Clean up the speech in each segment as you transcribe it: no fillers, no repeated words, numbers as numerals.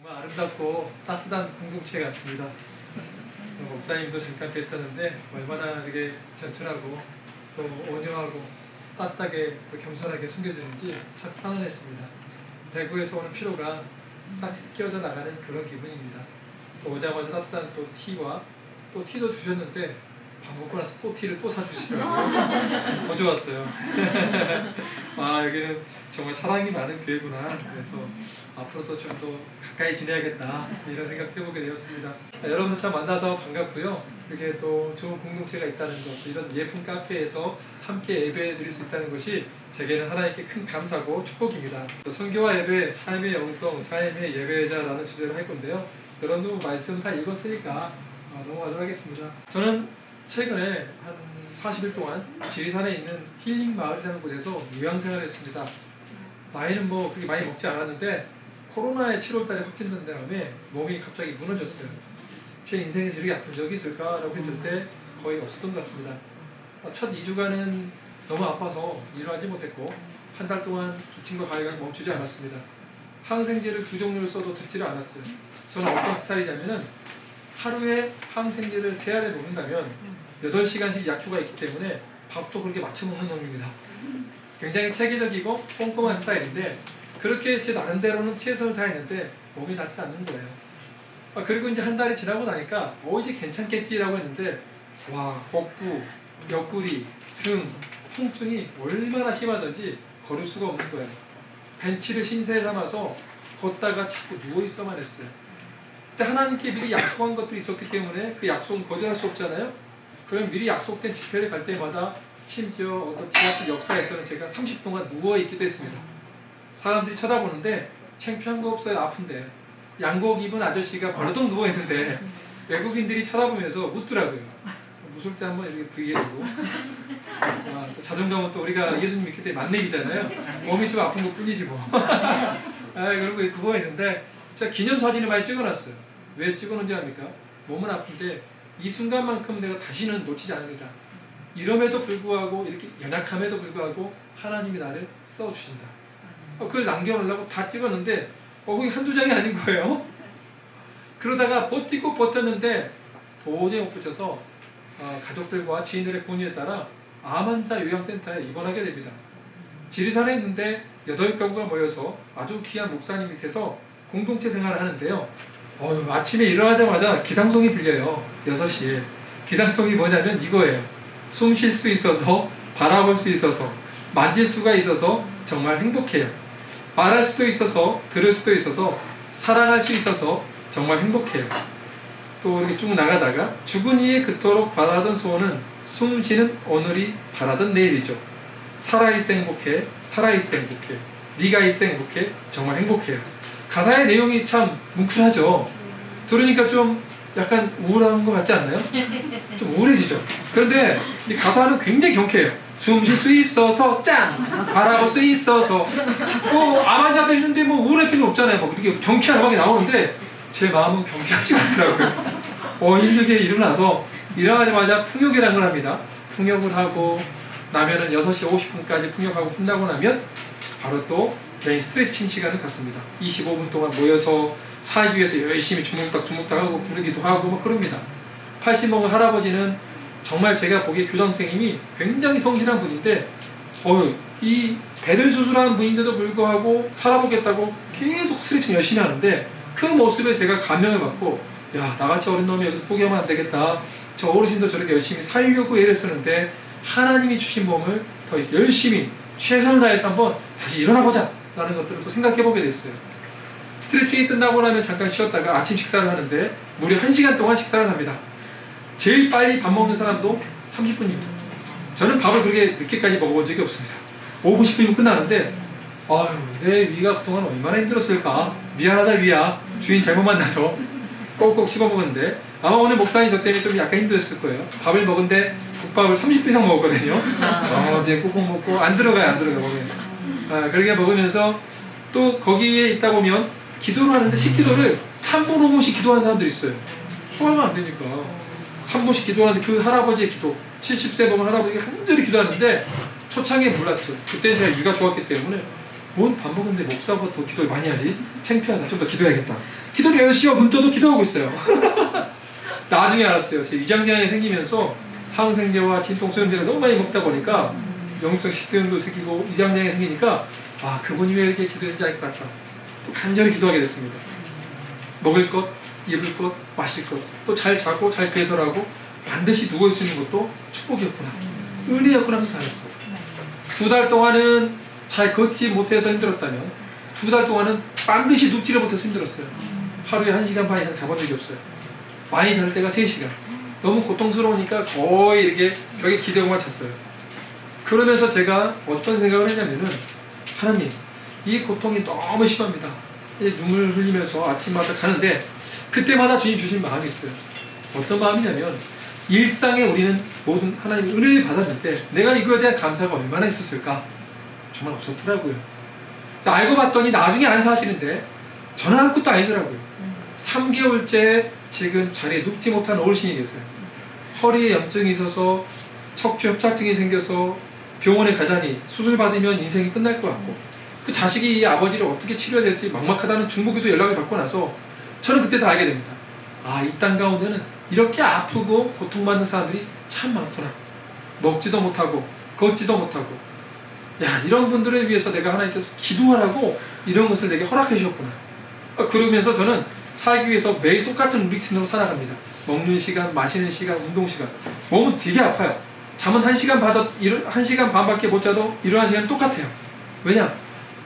정말 아름답고 따뜻한 공동체 같습니다. 목사님도 잠깐 뵀었는데 얼마나 되게 젠틀하고 또 온유하고 따뜻하게 또 겸손하게 섬겨주는지 참 편안했습니다. 대구에서 오는 피로가 싹 씻겨져 나가는 그런 기분입니다. 또 오자마자 따뜻한 또 티와 또 티도 주셨는데 밥 먹고 나서 또 티를 또 사주시더라고요. 더 좋았어요. 아, 여기는 정말 사랑이 많은 교회구나. 그래서 앞으로도 좀 더 가까이 지내야겠다 이런 생각 해보게 되었습니다. 여러분들 참 만나서 반갑고요. 이게 또 좋은 공동체가 있다는 것, 이런 예쁜 카페에서 함께 예배 드릴 수 있다는 것이 제게는 하나님께 큰 감사고 축복입니다. 선교와 예배, 삶의 영성, 삶의 예배자라는 주제로 할 건데요. 여러분도 말씀 다 읽었으니까 넘어가도록 하겠습니다. 저는 최근에 한 40일 동안 지리산에 있는 힐링 마을이라는 곳에서 요양생활을 했습니다. 나이는 뭐 그렇게 많이 먹지 않았는데 코로나에 7월달에 확진된 다음에 몸이 갑자기 무너졌어요. 제 인생에서 이렇게 아픈 적이 있을까라고 했을 때 거의 없었던 것 같습니다. 첫 2주간은 너무 아파서 일을 하지 못했고 한 달 동안 기침과 가래가 멈추지 않았습니다. 항생제를 2종류를 써도 듣지를 않았어요. 저는 어떤 스타일이냐면은 하루에 항생제를 3알을 먹는다면 8시간씩 약효가 있기 때문에 밥도 그렇게 맞춰 먹는 놈입니다. 굉장히 체계적이고 꼼꼼한 스타일인데 그렇게 제 나름대로는 최선을 다했는데 몸이 낫지 않는 거예요. 그리고 이제 한 달이 지나고 나니까 이제 괜찮겠지라고 했는데 와, 복부, 옆구리, 등 통증이 얼마나 심하던지 걸을 수가 없는 거예요. 벤치를 신세 삼아서 걷다가 자꾸 누워있어만 했어요. 하나님께 미리 약속한 것들이 있었기 때문에 그 약속은 거절할 수 없잖아요. 그럼 미리 약속된 집회를 갈 때마다 심지어 어떤 지하철 역사에서는 제가 30분간 누워있기도 했습니다. 사람들이 쳐다보는데 창피한 거 없어요. 아픈데 양복 입은 아저씨가 벌떡 누워있는데 외국인들이 쳐다보면서 웃더라고요. 웃을 때 한번 이렇게 V해주고 또 자존감은 또 우리가 예수님 믿기 때문에 만렙이잖아요. 몸이 좀 아픈 것 뿐이지 뭐. 그리고 누워있는데 제가 기념사진을 많이 찍어놨어요. 왜 찍어놓은지 압니까? 몸은 아픈데 이 순간만큼 내가 다시는 놓치지 않으리라. 이럼에도 불구하고 이렇게 연약함에도 불구하고 하나님이 나를 써주신다. 그걸 남겨놓으려고 다 찍었는데 그게 한두 장이 아닌 거예요. 그러다가 버티고 버텼는데 도저히 못 버텨서 가족들과 지인들의 권유에 따라 암 환자 요양센터에 입원하게 됩니다. 지리산에 있는데 8가구가 모여서 아주 귀한 목사님 밑에서 공동체 생활을 하는데요. 아침에 일어나자마자 기상송이 들려요. 6시에. 기상송이 뭐냐면 이거예요. 숨 쉴 수 있어서, 바라볼 수 있어서, 만질 수가 있어서 정말 행복해요. 말할 수도 있어서, 들을 수도 있어서, 사랑할 수 있어서 정말 행복해요. 또 이렇게 쭉 나가다가 죽은 이에 그토록 바라던 소원은 숨 쉬는 오늘이 바라던 내일이죠. 살아있어 행복해, 살아있어 행복해, 네가 있어 행복해, 정말 행복해요. 가사의 내용이 참 뭉클하죠. 들으니까 좀 약간 우울한 것 같지 않나요? 좀 우울해지죠. 그런데 이 가사는 굉장히 경쾌해요. 숨 쉴 수 있어서 짠! 바라볼 수 있어서 암 환자도 있는데 뭐 우울할 필요 없잖아요. 뭐 이렇게 경쾌한 음악이 나오는데 제 마음은 경쾌하지 않더라고요. 힘들게 일어나자마자 풍욕이라는 걸 합니다. 풍욕을 하고 나면은 6시 50분까지 풍욕하고 끝나고 나면 바로 또 개인 스트레칭 시간을 갖습니다. 25분 동안 모여서 사주에서 열심히 주먹닥하고 부르기도 하고 막 그럽니다. 80 먹은 할아버지는 정말 제가 보기에 교장 선생님이 굉장히 성실한 분인데 이 배를 수술한 분인데도 불구하고 살아보겠다고 계속 스트레칭 열심히 하는데 그 모습에 제가 감명을 받고 나같이 어린 놈이 여기서 포기하면 안 되겠다. 저 어르신도 저렇게 열심히 살려고 애를 쓰는데 하나님이 주신 몸을 더 열심히 최선을 다해서 한번 다시 일어나보자 라는 것들을 또 생각해보게 됐어요. 스트레칭이 끝나고 나면 잠깐 쉬었다가 아침 식사를 하는데 무려 1시간 동안 식사를 합니다. 제일 빨리 밥 먹는 사람도 30분입니다. 저는 밥을 그렇게 늦게까지 먹어본 적이 없습니다. 5분 10분이면 끝나는데 내 위가 그동안 얼마나 힘들었을까. 미안하다 위야. 주인 잘못 만나서 꼭꼭 씹어 먹었는데 아마 오늘 목사님 저 때문에 좀 약간 힘들었을 거예요. 밥을 먹은데 국밥을 30분 이상 먹었거든요. 이제 꼭꼭 먹고 안 들어가요. 먹으면. 그렇게 먹으면서 또 거기에 있다 보면 기도를 하는데 식기도를 3분 5분씩 기도하는 사람들이 있어요. 소화가 안 되니까 3분씩 기도하는데 그 할아버지의 기도 70세 먹은 할아버지가 한절히 기도하는데 초창에 몰랐죠. 그때는 제가 위가 좋았기 때문에 뭔 밥 먹는데 목사보다 더 기도를 많이 하지? 창피하다. 좀 더 기도해야겠다. 기도를 열심히 하고 문 떠도 기도하고 있어요. 나중에 알았어요. 제 위장량이 생기면서 항생제와 진통소염제를 너무 많이 먹다 보니까 영성 식도염도 생기고 위장량이 생기니까 아, 그분이 왜 이렇게 기도했는지 알 것 같다. 또 간절히 기도하게 됐습니다. 먹을 것, 입을 것, 마실 것, 또 잘 자고 잘 배설하고 반드시 누워 있을 수 있는 것도 축복이었구나. 은혜였구나 하면서 알았어요. 2달 동안은 잘 걷지 못해서 힘들었다면 2달 동안은 반드시 눕지를 못해서 힘들었어요. 하루에 1시간 반 이상 자본 적이 없어요. 많이 잘 때가 3시간. 너무 고통스러우니까 거의 이렇게 벽에 기대고만 찼어요. 그러면서 제가 어떤 생각을 했냐면은 하나님, 이 고통이 너무 심합니다. 이제 눈물 흘리면서 아침마다 가는데 그때마다 주님 주신 마음이 있어요. 어떤 마음이냐면 일상에 우리는 모든 하나님의 은혜를 받았는데 내가 이거에 대한 감사가 얼마나 있었을까? 정말 없었더라고요. 알고 봤더니 나중에 안 사시는데 저는 아무것도 아니더라고요. 3개월째 지금 자리에 눕지 못한 어르신이 계세요. 허리에 염증이 있어서 척추 협착증이 생겨서 병원에 가자니 수술 받으면 인생이 끝날 것 같고 그 자식이 이 아버지를 어떻게 치료해야 될지 막막하다는 중보기도 연락을 받고 나서 저는 그때서 알게 됩니다. 아, 이 땅 가운데는 이렇게 아프고 고통받는 사람들이 참 많구나. 먹지도 못하고 걷지도 못하고 야, 이런 분들을 위해서 내가 하나님께서 기도하라고 이런 것을 내게 허락해 주셨구나. 그러면서 저는 살기 위해서 매일 똑같은 루틴으로 살아갑니다. 먹는 시간, 마시는 시간, 운동 시간. 몸은 되게 아파요. 잠은 1시간 반밖에 못 자도 일어나는 시간 똑같아요. 왜냐?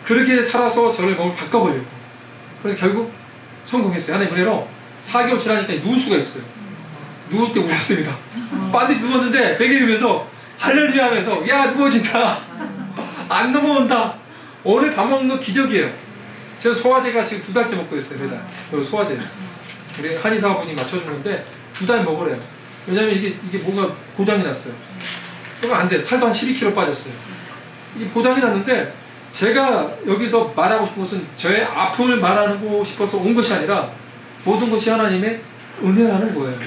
그렇게 살아서 저를 몸을 바꿔보려고. 그래서 결국 성공했어요. 하나님 은혜로 4개월 지나니까 누울 수가 있어요. 누울 때 울었습니다. 반드시 누웠는데 베개 누면서 할렐루야 하면서 야, 누워진다. 안 넘어온다. 오늘 밥 먹는 거 기적이에요. 제가 소화제가 지금 2달째 먹고 있어요. 매달. 소화제. 우리 한의사분이 맞춰주는데 2달 먹으래요. 왜냐면 이게 뭔가 고장이 났어요. 그러면 안 돼요. 살도 한 12kg 빠졌어요. 이게 고장이 났는데 제가 여기서 말하고 싶은 것은 저의 아픔을 말하고 싶어서 온 것이 아니라 모든 것이 하나님의 은혜라는 거예요.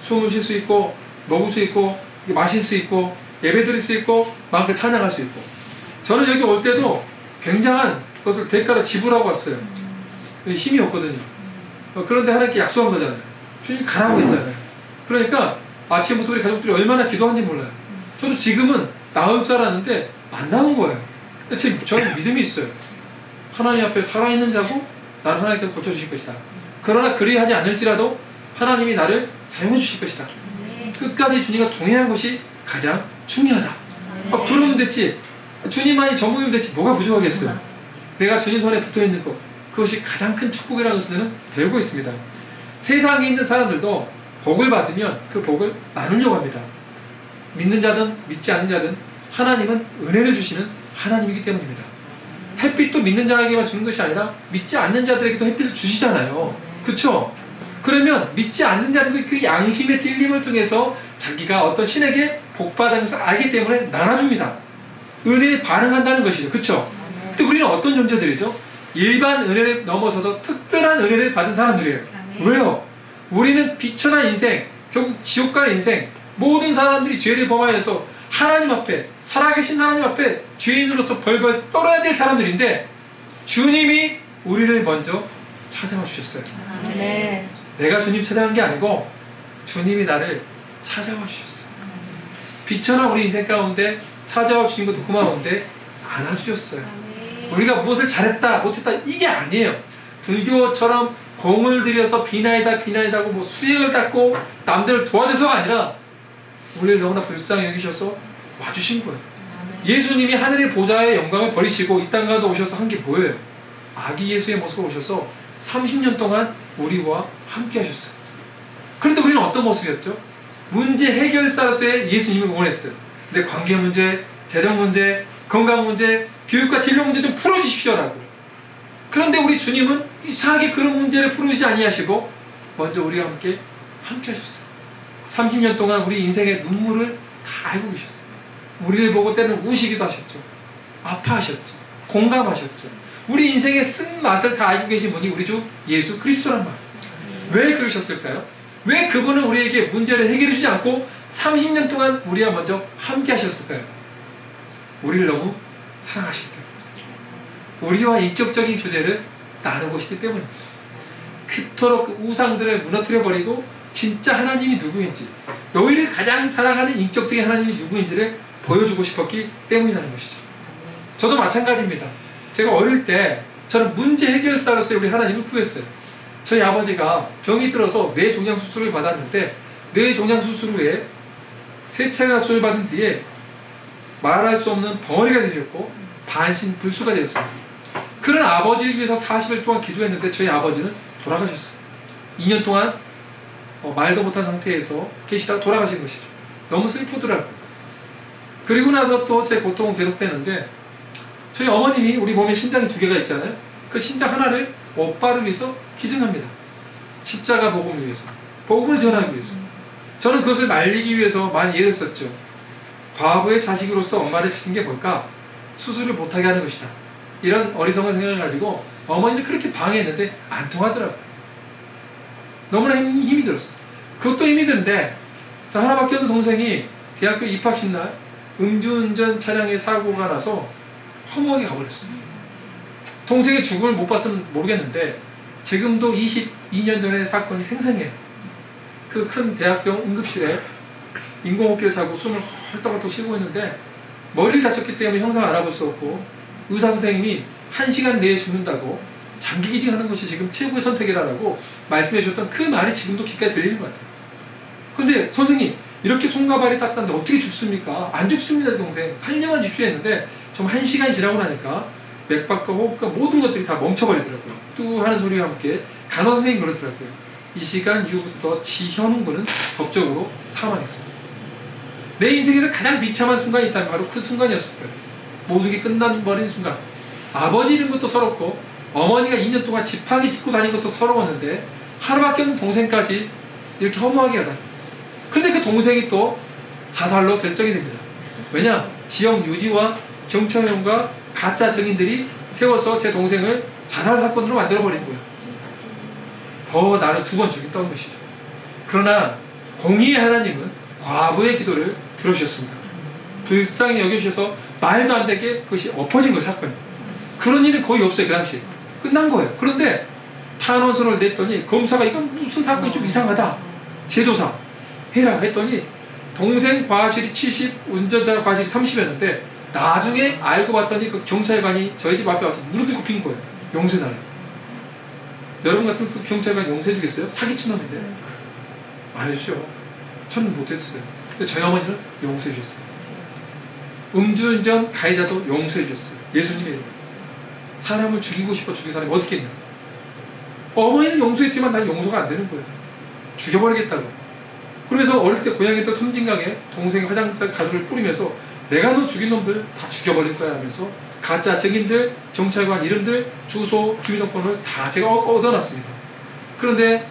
숨을 쉴 수 있고 먹을 수 있고 마실 수 있고 예배 드릴 수 있고 마음껏 찬양할 수 있고 저는 여기 올 때도 굉장한 것을 대가로 지불하고 왔어요. 힘이 없거든요. 그런데 하나님께 약속한 거잖아요. 주님 가라고 했잖아요. 그러니까 아침부터 우리 가족들이 얼마나 기도하는지 몰라요. 저도 지금은 나을 줄 알았는데 안 나온 거예요. 근데 저는 믿음이 있어요. 하나님 앞에 살아있는 자고 나를 하나님께서 고쳐주실 것이다. 그러나 그리하지 않을지라도 하나님이 나를 사용해 주실 것이다. 끝까지 주님과 동행한 것이 가장 중요하다. 그러면 됐지. 주님만이 전부이면 됐지. 뭐가 부족하겠어요. 내가 주님 손에 붙어있는 것, 그것이 가장 큰 축복이라는 것을 저는 배우고 있습니다. 세상에 있는 사람들도 복을 받으면 그 복을 나누려고 합니다. 믿는 자든 믿지 않는 자든 하나님은 은혜를 주시는 하나님이기 때문입니다. 햇빛도 믿는 자에게만 주는 것이 아니라 믿지 않는 자들에게도 햇빛을 주시잖아요. 그렇죠? 그러면 믿지 않는 자들도 그 양심의 찔림을 통해서 자기가 어떤 신에게 복받은 것을 알기 때문에 나눠줍니다. 은혜에 반응한다는 것이죠. 그렇죠? 근데 우리는 어떤 존재들이죠? 일반 은혜를 넘어서서 특별한 은혜를 받은 사람들이에요. 왜요? 우리는 비천한 인생, 결국 지옥 갈 인생, 모든 사람들이 죄를 범하여서 하나님 앞에, 살아계신 하나님 앞에 죄인으로서 벌벌 떨어야 될 사람들인데 주님이 우리를 먼저 찾아와 주셨어요. 네. 내가 주님 찾아간 게 아니고 주님이 나를 찾아와 주셨어요. 비천한 우리 인생 가운데 찾아와 주신 것도 고마운데 안아주셨어요. 우리가 무엇을 잘했다 못했다 이게 아니에요. 불교처럼 공을 들여서 비나이다고 뭐 수행을 닦고 남들을 도와줘서가 아니라 우리를 너무나 불쌍히 여기셔서 와주신 거예요. 예수님이 하늘의 보좌의 영광을 버리시고 이 땅 가운데 오셔서 한 게 뭐예요? 아기 예수의 모습으로 오셔서 30년 동안 우리와 함께 하셨어요. 그런데 우리는 어떤 모습이었죠? 문제 해결사로서의 예수님을 원했어요. 근데 관계 문제, 재정 문제, 건강 문제, 교육과 진로 문제 좀 풀어주십시오라고. 그런데 우리 주님은 이상하게 그런 문제를 풀어주지 아니하시고 먼저 우리와 함께 하셨어요. 30년 동안 우리 인생의 눈물을 다 알고 계셨어요. 우리를 보고 때는 우시기도 하셨죠. 아파하셨죠. 공감하셨죠. 우리 인생의 쓴맛을 다 알고 계신 분이 우리 주 예수 그리스도란 말이에요. 왜 그러셨을까요? 왜 그분은 우리에게 문제를 해결해 주지 않고 30년 동안 우리와 먼저 함께 하셨을까요? 우리를 너무 사랑하시기 때문에. 우리와 인격적인 교제를 나누고 싶기 때문입니다. 그토록 그 우상들을 무너뜨려버리고 진짜 하나님이 누구인지, 너희를 가장 사랑하는 인격적인 하나님이 누구인지를 보여주고 싶었기 때문이라는 것이죠. 저도 마찬가지입니다. 제가 어릴 때 저는 문제 해결사로서 우리 하나님을 구했어요. 저희 아버지가 병이 들어서 뇌종양 수술을 받았는데, 뇌종양 수술 후에 3차례나 수술 받은 뒤에 말할 수 없는 벙어리가 되셨고 반신불수가 되었습니다. 그런 아버지를 위해서 40일 동안 기도했는데 저희 아버지는 돌아가셨어요. 2년 동안 말도 못한 상태에서 계시다가 돌아가신 것이죠. 너무 슬프더라고요. 그리고 나서 또 제 고통은 계속되는데, 저희 어머님이 우리 몸에 신장이 2개가 있잖아요. 그 신장 하나를 오빠를 위해서 기증합니다. 십자가 복음을 위해서, 복음을 전하기 위해서. 저는 그것을 말리기 위해서 많이 애를 썼죠. 과부의 자식으로서 엄마를 지킨 게 뭘까? 수술을 못하게 하는 것이다. 이런 어리석은 생각을 가지고 어머니를 그렇게 방해했는데 안 통하더라고요. 너무나 힘이 들었어요. 그것도 힘이 드는데, 저 하나밖에 없는 동생이 대학교 입학식 날 음주운전 차량에 사고가 나서 허무하게 가버렸어요. 동생의 죽음을 못 봤으면 모르겠는데 지금도 22년 전의 사건이 생생해요. 그 큰 대학병 응급실에 인공호흡기를 차고 숨을 헐떡헐떡 쉬고 있는데 머리를 다쳤기 때문에 형상을 알아볼 수 없고, 의사 선생님이 1시간 내에 죽는다고 장기기증하는 것이 지금 최고의 선택이라고 말씀해 주셨던 그 말이 지금도 귓가에 들리는 것 같아요. 근데 선생님, 이렇게 손과 발이 따뜻한데 어떻게 죽습니까? 안 죽습니다 동생, 살려만 집시오 했는데 정말 1시간 지나고 나니까 맥박과 호흡과 모든 것들이 다 멈춰버리더라고요. 뚜 하는 소리와 함께 간호사 선생님이 그러더라고요. 이 시간 이후부터 지현웅 군은 법적으로 사망했습니다. 내 인생에서 가장 비참한 순간이 있다면 바로 그 순간이었을 거예요. 모든 게 끝나버린 순간. 아버지 잃은 것도 서럽고 어머니가 2년 동안 지팡이 짚고 다닌 것도 서러웠는데 하나밖에 없는 동생까지 이렇게 허무하게 하다. 근데 그 동생이 또 자살로 결정이 됩니다. 왜냐? 지역 유지와 경찰용과 가짜 증인들이 세워서 제 동생을 자살 사건으로 만들어버린 거예요. 더 나를 2번 죽였다는 것이죠. 그러나 공의의 하나님은 과부의 기도를 들어주셨습니다. 불쌍히 여겨주셔서 말도 안 되게 그것이 엎어진 거예요, 사건이. 그런 일은 거의 없어요, 그 당시에. 끝난 거예요. 그런데 탄원서를 냈더니 검사가 이건 무슨 사건이 좀 이상하다. 재조사 해라 했더니 동생 과실이 70, 운전자 과실이 30이었는데 나중에 알고 봤더니 그 경찰관이 저희 집 앞에 와서 무릎을 꿇힌 거예요. 용서해달라고. 여러분 같으면 그 경찰관 용서해주겠어요? 사기친 놈인데. 안 해주죠. 저는 못해줬어요. 근데 저희 어머니는 용서해주셨어요. 음주운전 가해자도 용서해주셨어요. 예수님이 사람을 죽이고 싶어 죽인 사람이 어떻게 했냐. 어머니는 용서했지만 난 용서가 안 되는 거예요. 죽여버리겠다고. 그러면서 어릴 때 고향에 있던 섬진강에 동생이 화장자 가루를 뿌리면서 내가 너 죽인 놈들 다 죽여버릴 거야 하면서 가짜 증인들, 경찰관 이름들, 주소, 주민등록번호를 다 제가 얻어놨습니다. 그런데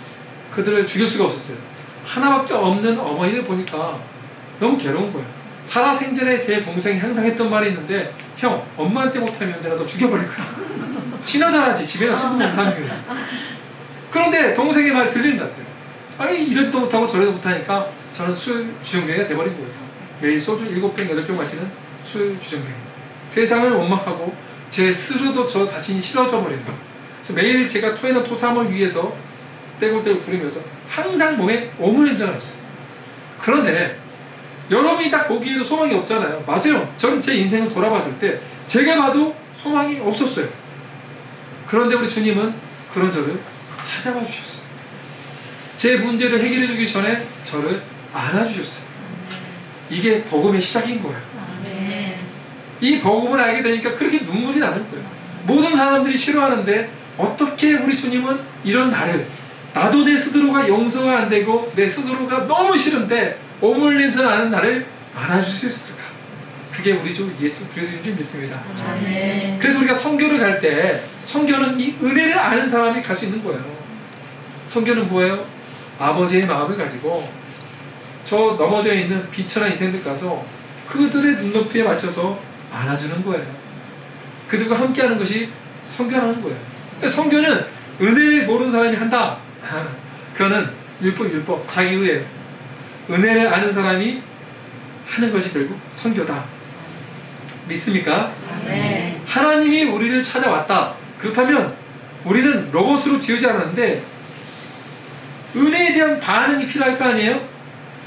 그들을 죽일 수가 없었어요. 하나밖에 없는 어머니를 보니까 너무 괴로운 거예요. 살아생전에 제 동생이 항상 했던 말이 있는데, 형, 엄마한테 못하면 내가 너 죽여버릴 거야. 지나서 하지, 집에나 술도 못하는 거예요. 그런데 동생의 말이 들리는 것 같아요. 아니, 이러지도 못하고 저러지도 못하니까 저는 술 주정뱅이가 돼버린 거예요. 매일 소주 7병, 8병 마시는 술 주정뱅이. 세상을 원망하고 제 스스로도 저 자신이 싫어져 버리는 거예요. 그래서 매일 제가 토해는 토삼을 위해서 떼굴떼굴 구르면서 항상 몸에 오물린장을 했어요. 그런데 여러분이 딱 보기에도 소망이 없잖아요. 맞아요. 저는 제 인생을 돌아봤을 때 제가 봐도 소망이 없었어요. 그런데 우리 주님은 그런 저를 찾아와 주셨어요. 제 문제를 해결해 주기 전에 저를 안아주셨어요. 이게 복음의 시작인 거예요. 이 복음을 알게 되니까 그렇게 눈물이 나는 거예요. 모든 사람들이 싫어하는데 어떻게 우리 주님은 이런 나를, 나도 내 스스로가 용서가 안 되고 내 스스로가 너무 싫은데 오물림서 나는 나를 안아줄 수 있을까? 그게 우리 주 예수 그리스도인 줄 믿습니다. 그래서 우리가 선교를 갈 때 선교는 이 은혜를 아는 사람이 갈 수 있는 거예요. 선교는 뭐예요? 아버지의 마음을 가지고 저 넘어져 있는 비천한 인생들 가서 그들의 눈높이에 맞춰서 안아주는 거예요. 그들과 함께하는 것이 선교라는 거예요. 선교는 은혜를 모르는 사람이 한다. 그거는 율법, 자기의예요. 은혜를 아는 사람이 하는 것이 결국 선교다. 믿습니까? 네. 하나님이 우리를 찾아왔다. 그렇다면 우리는 로봇으로 지으지 않았는데 은혜에 대한 반응이 필요할 거 아니에요?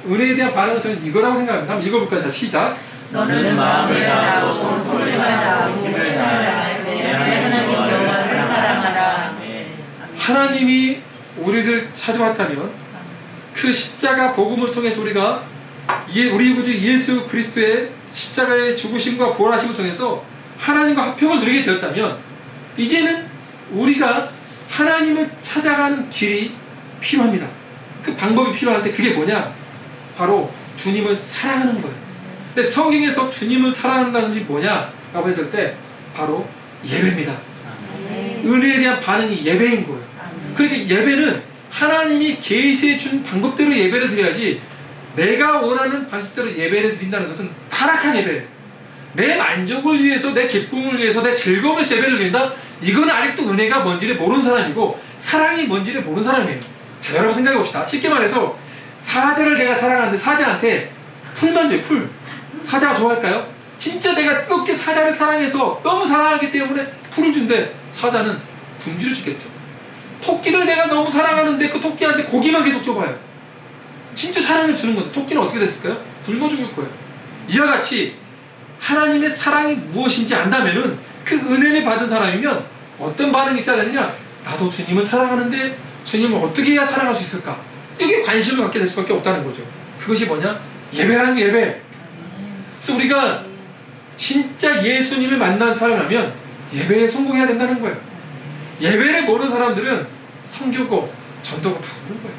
은혜에 대한 반응은 저는 이거라고 생각합니다. 한번 읽어볼까요? 자, 시작. 너는 마음을 다하고 손을 다하고 힘을 다하여 내 하나님 여호와를 사랑하라. 하나님이 우리를 찾아왔다면 그 십자가 복음을 통해서 우리가 우리 구주 예수 그리스도의 십자가의 죽으심과 부활하심을 통해서 하나님과 화평을 누리게 되었다면 이제는 우리가 하나님을 찾아가는 길이 필요합니다. 그 방법이 필요한데 그게 뭐냐? 바로 주님을 사랑하는 거예요. 근데 성경에서 주님을 사랑한다는 것이 뭐냐라고 했을 때 바로 예배입니다. 은혜에 대한 반응이 예배인 거예요. 그러니까 예배는 하나님이 계시해 준 방법대로 예배를 드려야지 내가 원하는 방식대로 예배를 드린다는 것은 타락한 예배예요. 내 만족을 위해서, 내 기쁨을 위해서, 내 즐거움을 위해서 예배를 드린다? 이건 아직도 은혜가 뭔지를 모르는 사람이고 사랑이 뭔지를 모르는 사람이에요. 자, 여러분 생각해 봅시다. 쉽게 말해서 사자를 내가 사랑하는데 사자한테 풀만 줘요. 풀. 사자가 좋아할까요? 진짜 내가 뜨겁게 사자를 사랑해서 너무 사랑하기 때문에 풀을 준대. 사자는 굶주려 죽겠죠. 토끼를 내가 너무 사랑하는데 그 토끼한테 고기만 계속 줘봐요. 진짜 사랑을 주는 건데 토끼는 어떻게 됐을까요? 굶어 죽을 거예요. 이와 같이 하나님의 사랑이 무엇인지 안다면은 그 은혜를 받은 사람이면 어떤 반응이 있어야 되느냐? 나도 주님을 사랑하는데 주님을 어떻게 해야 사랑할 수 있을까? 이게 관심을 갖게 될 수밖에 없다는 거죠. 그것이 뭐냐? 예배라는 게 예배. 그래서 우리가 진짜 예수님을 만난 사람이라면 예배에 성공해야 된다는 거예요. 예배를 모르는 사람들은 선교고 전도고 다 없는 거예요.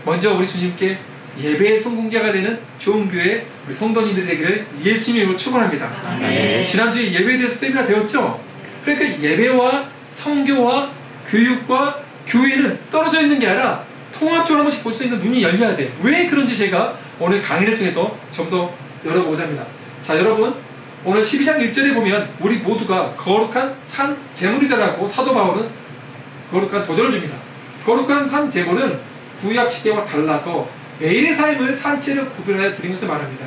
먼저 우리 주님께 예배의 성공자가 되는 좋은 교회 우리 성도님들이 되기를 예수님으로 축원합니다. 지난주에 예배에 대해서 세미나 배웠죠? 그러니까 예배와 성교와 교육과 교회는 떨어져 있는 게 아니라 통합적으로 한 번씩 볼 수 있는 눈이 열려야 돼. 왜 그런지 제가 오늘 강의를 통해서 좀 더 열어보고자 합니다. 자, 여러분 오늘 12장 1절에 보면 우리 모두가 거룩한 산 제물이다라고 사도 바울은 거룩한 도전을 줍니다. 거룩한 산 제물은 구약 시대와 달라서 매일의 삶을 산채로 구별하여 드린 것을 말합니다.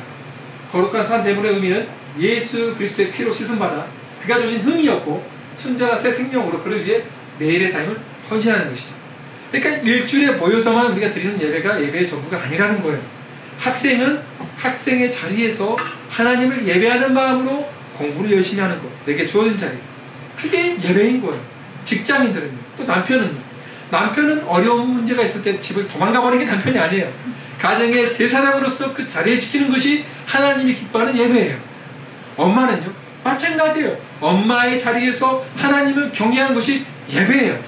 거룩한 산 제물의 의미는 예수 그리스도의 피로 씻음받아 그가 주신 흠이었고 순전한 새 생명으로 그를 위해 매일의 삶을 헌신하는 것이죠. 그러니까 일주일에 모여서만 우리가 드리는 예배가 예배의 전부가 아니라는 거예요. 학생은 학생의 자리에서 하나님을 예배하는 마음으로 공부를 열심히 하는 것, 내게 주어진 자리, 그게 예배인 거예요. 직장인들은요, 또 남편은 어려운 문제가 있을 때 집을 도망가 버리는 게 남편이 아니에요. 가정의 제사장으로서 그 자리를 지키는 것이 하나님이 기뻐하는 예배예요. 엄마는요, 마찬가지예요. 엄마의 자리에서 하나님을 경외하는 것이 예배예요.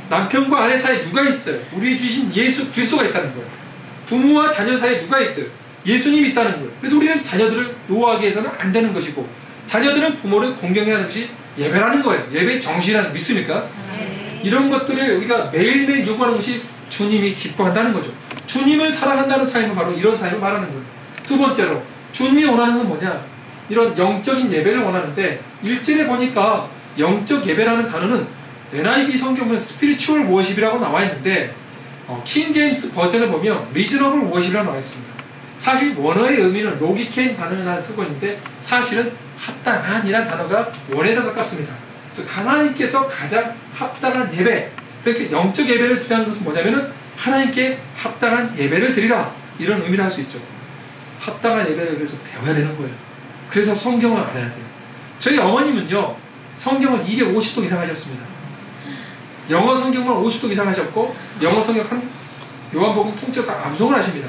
남편과 아내 사이에 누가 있어요? 우리 주신 예수 그리스도가 있다는 거예요. 부모와 자녀 사이에 누가 있어요? 예수님이 있다는 거예요. 그래서 우리는 자녀들을 노하게 해서는 안 되는 것이고 자녀들은 부모를 공경해야 하는 것이 예배라는 거예요. 예배의 정신이라는 믿습니까? 이런 것들을 우리가 매일매일 요구하는 것이 주님이 기뻐한다는 거죠. 주님을 사랑한다는 삶은 바로 이런 삶을 말하는 거예요. 두 번째로 주님이 원하는 것은 뭐냐? 이런 영적인 예배를 원하는데 1절에 보니까 영적 예배라는 단어는 NIV 성경은 스피리추얼 워십이라고 나와 있는데 킹 제임스 버전을 보면 리즈너블 워십이라고 나와 있습니다. 사실 원어의 의미는 로기케인 단어를 쓰고 있는데 사실은 합당한이라는 단어가 원어에 더 가깝습니다. 그래서 하나님께서 가장 합당한 예배, 그렇게 영적 예배를 드리라는 것은 뭐냐면은 하나님께 합당한 예배를 드리라, 이런 의미를 할 수 있죠. 합당한 예배를 그래서 배워야 되는 거예요. 그래서 성경을 알아야 돼요. 저희 어머님은요, 성경을 250도 이상 하셨습니다. 영어 성경만 50도 이상 하셨고 영어 성경 한 요한복음 통째로 다 암송을 하십니다.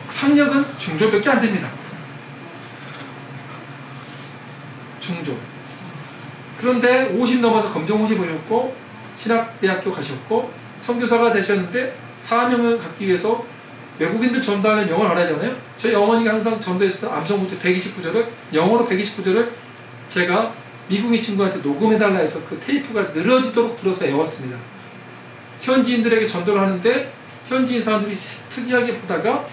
학력은 중졸밖에 안 됩니다. 중졸. 그런데 50 넘어서 검정고시 보셨고 신학대학교 가셨고 선교사가 되셨는데 사명을 갖기 위해서 외국인들 전도하는 영어를 알아야잖아요. 저희 어머니가 항상 전도했을 때 암송구절 129절을 영어로 129절을 제가 미국인 친구한테 녹음해달라 해서 그 테이프가 늘어지도록 들어서 외웠습니다. 현지인들에게 전도를 하는데 현지인 사람들이 특이하게 보다가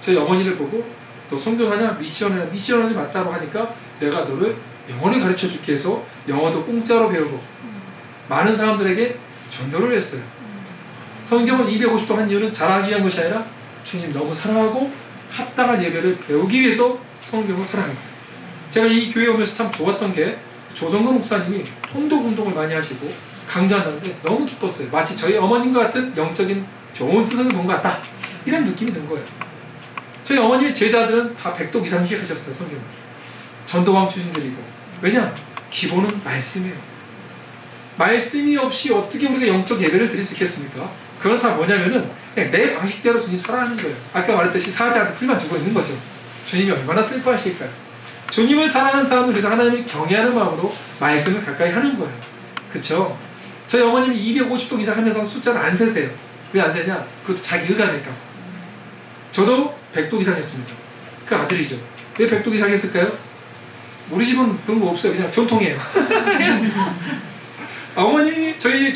저희 어머니를 보고 너 선교사냐? 미션을 맞다고 하니까 내가 너를 영어를 가르쳐 줄게 해서 영어도 공짜로 배우고 많은 사람들에게 전도를 했어요. 성경을 250도 한 이유는 잘하기 위한 것이 아니라 주님 너무 사랑하고 합당한 예배를 배우기 위해서 성경을 사랑합니다. 제가 이 교회에 오면서 참 좋았던 게 조성근 목사님이 통독 운동을 많이 하시고 강조하는데 너무 기뻤어요. 마치 저희 어머님과 같은 영적인 좋은 스승을 본 것 같다. 이런 느낌이 든 거예요. 저희 어머님의 제자들은 다 100독 이상씩 하셨어요. 성경을. 전도왕 출신들이고. 왜냐? 기본은 말씀이에요. 말씀이 없이 어떻게 우리가 영적 예배를 드릴 수 있겠습니까? 그건 다 뭐냐면은 그냥 내 방식대로 주님 사랑하는 거예요. 아까 말했듯이 사자한테 풀만 주고 있는 거죠. 주님이 얼마나 슬퍼하실까요? 주님을 사랑하는 사람은 그래서 하나님을 경외하는 마음으로 말씀을 가까이 하는 거예요. 그쵸? 저희 어머님이 250독 이상 하면서 숫자를 안 세세요. 왜 안 세냐? 그것도 자기 의가 될까 봐. 저도 100독 이상 했습니다. 그 아들이죠. 왜 100독 이상 했을까요? 우리 집은 그런 거 없어요. 그냥 전통이에요. 어머님이 저의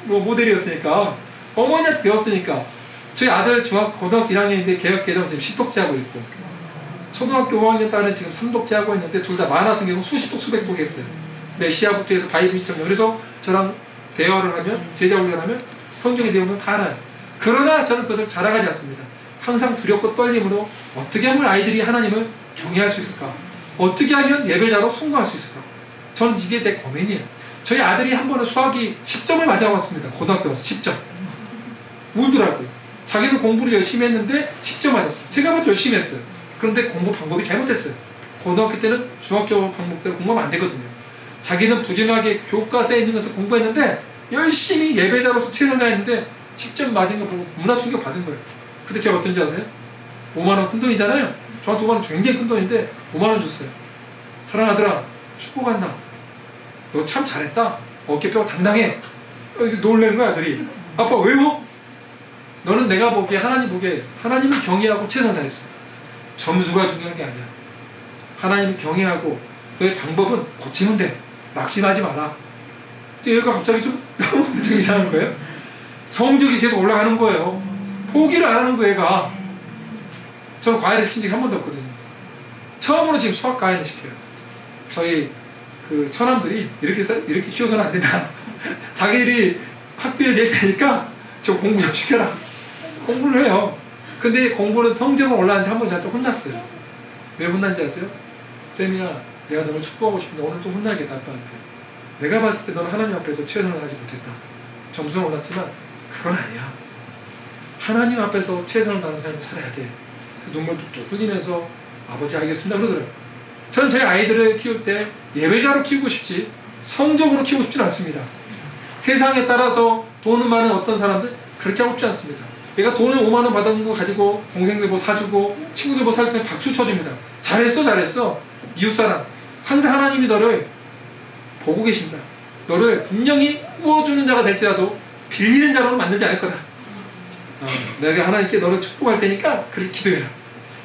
모델이었으니까 어머니한테 배웠으니까 저희 아들 고등학교 1학년인데 개혁개정 지금 10독째 하고 있고 초등학교 5학년 딸은 지금 3독째 하고 있는데 둘 다 만화 성경은 수십독 수백독 했어요. 메시아부터 해서 바이블 2.0 그래서 저랑 대화를 하면 제자 훈련하면 성경의 내용은 다 알아요. 그러나 저는 그것을 자랑하지 않습니다. 항상 두렵고 떨림으로 어떻게 하면 아이들이 하나님을 경외할 수 있을까? 어떻게 하면 예배자로 성공할 수 있을까? 저는 이게 내 고민이에요. 저희 아들이 한 번은 수학이 10점을 맞아왔습니다. 고등학교 와서 10점. 울더라고요. 자기는 공부를 열심히 했는데 10점 맞았어요. 제가 먼저 열심히 했어요. 그런데 공부 방법이 잘못됐어요. 고등학교 때는 중학교 방법대로 공부하면 안 되거든요. 자기는 부진하게 교과서에 있는 것을 공부했는데 열심히 예배자로서 최선을 다했는데 10점 맞은 거 보고 문화 충격 받은 거예요. 근데 제가 어떤지 아세요? 5만원 큰 돈이잖아요. 저한테 5만원 굉장히 큰 돈인데 5만원 줬어요. 사랑하더라, 축구 간다. 너 참 잘했다. 어깨뼈가 당당해. 놀라는 거야 아들이. 아빠 왜요? 너는 내가 보기에 하나님 보기에 하나님을 경외하고 최선을 다했어. 점수가 중요한 게 아니야. 하나님을 경외하고 너의 방법은 고치면 돼. 낙심하지 마라. 근데 얘가 갑자기 좀 너무 이상한 거예요. 성적이 계속 올라가는 거예요. 포기를 안 하는 거예요 얘가. 저는 과외를 시킨 적이 한 번도 없거든요. 처음으로 지금 수학 과외를 시켜요. 저희 그 처남들이 이렇게 키워서는 안 된다. 자기들이 학비를 얘기하니까 저 공부 좀 시켜라. 공부를 해요. 근데 공부는 성적은 올라왔는데 한 번 저한테 혼났어요. 왜 혼난지 아세요? 쌤이야, 내가 너를 축복하고 싶은데 오늘 좀 혼나겠다 아빠한테. 내가 봤을 때 너는 하나님 앞에서 최선을 다하지 못했다. 점수는 올랐지만 그건 아니야. 하나님 앞에서 최선을 다하는 삶을 살아야 돼. 그 눈물 뚝뚝 흘리면서 아버지 알겠습니다 그러더라고요. 저는 저희 아이들을 키울 때 예배자로 키우고 싶지 성적으로 키우고 싶지는 않습니다. 세상에 따라서 돈은 많은 어떤 사람들 그렇게 하고 싶지 않습니다. 얘가 돈을 5만원 받은 거 가지고 동생들 뭐 사주고 친구들 뭐 사줄 때 박수 쳐줍니다. 잘했어 잘했어. 이웃사람 항상 하나님이 너를 보고 계신다. 너를 분명히 구워주는 자가 될지라도 빌리는 자로는 만들지 않을 거다. 내가 하나님께 너를 축복할 테니까 그렇게 기도해라.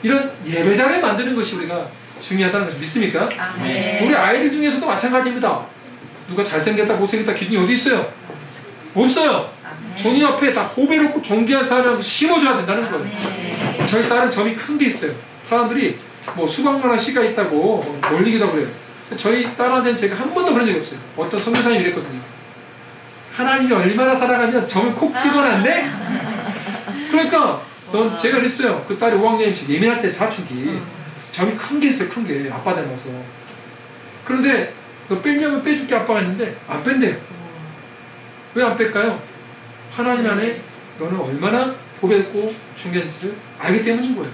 이런 예배자를 만드는 것이 우리가 중요하다는 것을 믿습니까? 네. 우리 아이들 중에서도 마찬가지입니다. 누가 잘생겼다 못생겼다 기준이 어디 있어요? 없어요. 주님 앞에 다 보배롭고 존귀한 사람을 심어줘야 된다는 거예요. 저희 딸은 점이 큰 게 있어요. 사람들이 뭐 수박만한 씨가 있다고 놀리기도 하고 그래요. 저희 딸한테는 제가 한 번도 그런 적이 없어요. 어떤 선교사님이 이랬거든요. 하나님이 얼마나 사랑하면 점을 콕 찍어놔 안 돼? 그러니까 넌 제가 그랬어요. 그 딸이 5학년이지 예민할 때 사춘기 점이 큰 게 있어요. 큰 게 아빠 닮아서. 그런데 너 뺐냐면 빼줄게 아빠가 했는데 안 뺀대요. 왜 안 뺄까요? 하나님 안에 너는 얼마나 보배롭고 중요한지를 알기 때문인 거예요.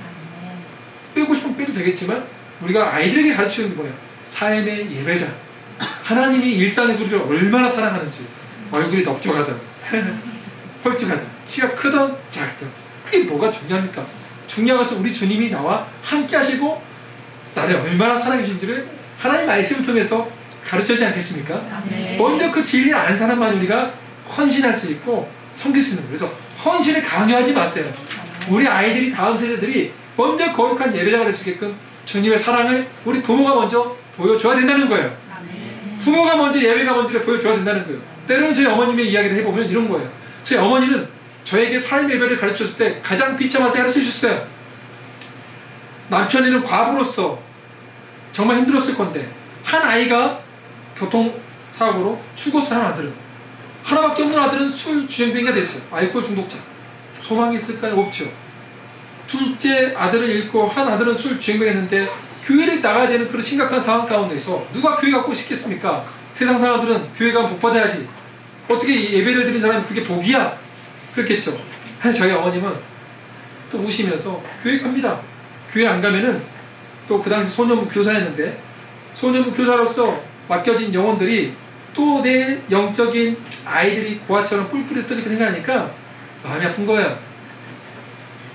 빼고 싶으면 빼도 되겠지만 우리가 아이들에게 가르치는 게 뭐예요? 삶의 예배자. 하나님이 일상에서 우리를 얼마나 사랑하는지. 얼굴이 넓적하든 헐쭉하든 키가 크든 작든 그게 뭐가 중요합니까? 중요한 것은 우리 주님이 나와 함께 하시고 나를 얼마나 사랑해 주신지를 하나님 말씀을 통해서 가르쳐주지 않겠습니까? 먼저 그 진리를 아는 사람만 우리가 헌신할 수 있고 섬길 수 있는 거예요. 그래서 헌신을 강요하지 마세요. 우리 아이들이 다음 세대들이 먼저 거룩한 예배자가 될 수 있게끔 주님의 사랑을 우리 부모가 먼저 보여줘야 된다는 거예요. 부모가 먼저 예배가 먼저를 보여줘야 된다는 거예요. 때로는 저희 어머님의 이야기를 해보면 이런 거예요. 저희 어머니는 저에게 삶의 예배를 가르쳤을 때 가장 비참할 때 가르쳐 주셨어요. 남편이는 과부로서 정말 힘들었을 건데 한 아이가 교통사고로 죽었어요. 한 아들은. 하나밖에 없는 아들은 술 주정뱅이가 됐어요. 알코올 중독자. 소망이 있을까요? 없죠. 둘째 아들을 잃고 한 아들은 술 주정뱅이 했는데 교회를 나가야 되는 그런 심각한 상황 가운데서 누가 교회 갖고 싶겠습니까? 세상 사람들은 교회 가면 복 받아야지. 어떻게 예배를 드린 사람이 그게 복이야? 그렇겠죠. 저희 어머님은 또 우시면서 교회 갑니다. 교회 안 가면은 또 그 당시 소년부 교사였는데 소년부 교사로서 맡겨진 영혼들이 또 내 영적인 아이들이 고아처럼 뿔뿔이 흩어지게 생각하니까 마음이 아픈 거예요.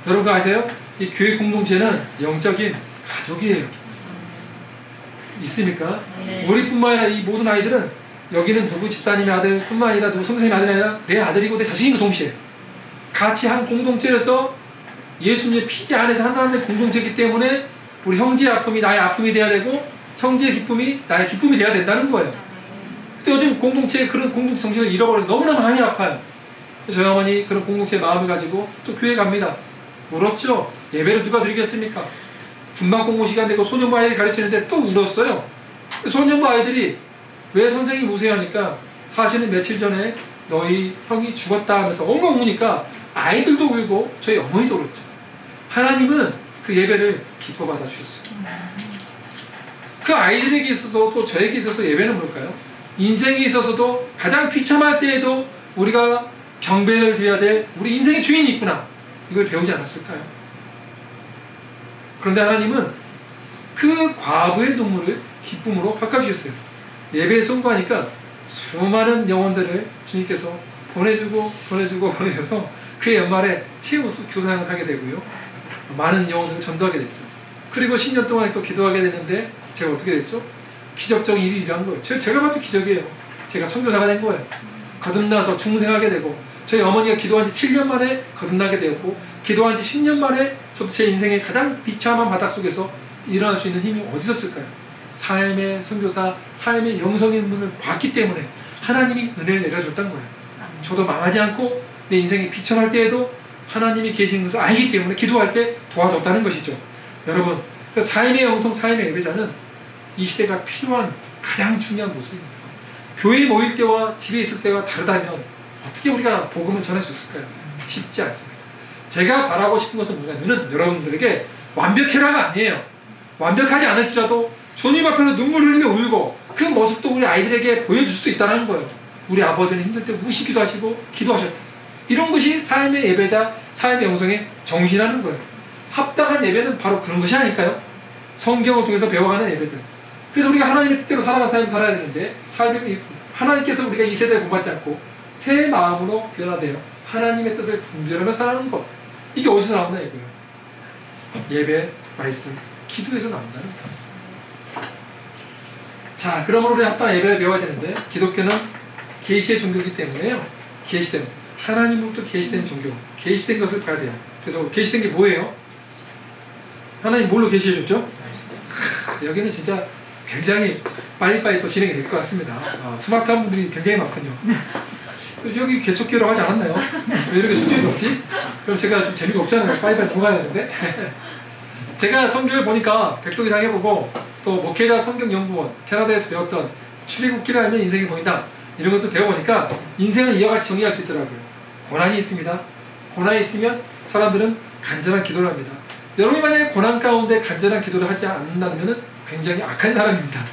여러분 그거 아세요? 이 교회 공동체는 영적인 가족이에요. 있습니까? 네. 우리뿐만 아니라 이 모든 아이들은 여기는 누구 집사님의 아들뿐만 아니라 누구 선생님의 아들이 아니라 내 아들이고 내 자식인 그 동시에 같이 한 공동체로서 예수님의 피 안에서 하나님의 공동체이기 때문에 우리 형제의 아픔이 나의 아픔이 돼야 되고 형제의 기쁨이 나의 기쁨이 돼야 된다는 거예요. 근데 요즘 공동체의 그런 공동체 정신을 잃어버려서 너무나 마음이 아파요. 저희 어머니 그런 공동체의 마음을 가지고 또 교회 갑니다. 울었죠. 예배를 누가 드리겠습니까? 분방 공부 시간 되고 소년부 아이들이 가르치는데 또 울었어요. 소년부 아이들이 왜 선생님 우세요 하니까 사실은 며칠 전에 너희 형이 죽었다 하면서 엉엉 우니까 아이들도 울고 저희 어머니도 울었죠. 하나님은 그 예배를 기뻐 받아 주셨어요. 그 아이들에게 있어서 또 저에게 있어서 예배는 뭘까요? 인생에 있어서도 가장 비참할 때에도 우리가 경배를 드려야 될 우리 인생의 주인이 있구나. 이걸 배우지 않았을까요? 그런데 하나님은 그 과부의 눈물을 기쁨으로 바꿔주셨어요. 예배에 송구하니까 수많은 영혼들을 주님께서 보내주셔서 그 연말에 최우수 교사상을 하게 되고요. 많은 영혼들을 전도하게 됐죠. 그리고 10년 동안 또 기도하게 되는데 제가 어떻게 됐죠? 기적적인 일이 일어난 거예요. 제가 봐도 기적이에요. 제가 선교사가 된 거예요. 거듭나서 중생하게 되고 저희 어머니가 기도한 지 7년 만에 거듭나게 되었고 기도한 지 10년 만에 저도 제 인생의 가장 비참한 바닥 속에서 일어날 수 있는 힘이 어디 있었을까요? 삶의 선교사, 삶의 영성의 문을 봤기 때문에 하나님이 은혜를 내려줬던 거예요. 저도 망하지 않고 내 인생이 비참할 때에도 하나님이 계시는 것을 알기 때문에 기도할 때 도와줬다는 것이죠. 여러분, 삶의 영성, 삶의 예배자는 이 시대가 필요한 가장 중요한 모습입니다. 교회에 모일 때와 집에 있을 때가 다르다면 어떻게 우리가 복음을 전할 수 있을까요? 쉽지 않습니다. 제가 바라고 싶은 것은 뭐냐면은 여러분들에게 완벽해라가 아니에요. 완벽하지 않을지라도 주님 앞에서 눈물 흘리며 울고 그 모습도 우리 아이들에게 보여줄 수도 있다는 거예요. 우리 아버지는 힘들 때 우시기도 하시고 기도하셨다. 이런 것이 삶의 예배자, 삶의 영성의 정신이라는 거예요. 합당한 예배는 바로 그런 것이 아닐까요? 성경을 통해서 배워가는 예배들. 그래서 우리가 하나님의 뜻대로 살아가는 삶을 살아야 되는데 하나님께서 우리가 이 세대에 본받지 않고 새 마음으로 변화되어 하나님의 뜻을 분별하며 살아가는 것. 이게 어디서 나오나 이거예요. 예배, 말씀, 기도에서 나온다는 거예요. 자, 그러므로 우리 합당한 예배를 배워야 되는데 기독교는 계시의 종교이기 때문에요. 계시된 하나님으로부터 계시된 종교, 계시된 것을 봐야 돼요. 그래서 계시된 게 뭐예요? 하나님 뭘로 계시해줬죠? 여기는 진짜 굉장히 빨리빨리 또 진행이 될 것 같습니다. 스마트한 분들이 굉장히 많군요. 여기 개척교회로 하지 않았나요? 왜 이렇게 수준이 높지? 그럼 제가 좀 재미가 없잖아요. 빨리빨리 들어가야 되는데. 제가 성경을 보니까 백독이상 해보고 또 목회자 성경연구원 캐나다에서 배웠던 출애굽기를 알면 인생이 보인다. 이런 것도 배워보니까 인생을 이와 같이 정리할 수 있더라고요. 고난이 있습니다. 고난이 있으면 사람들은 간절한 기도를 합니다. 여러분이 만약에 고난 가운데 간절한 기도를 하지 않는다면 굉장히 악한 사람입니다.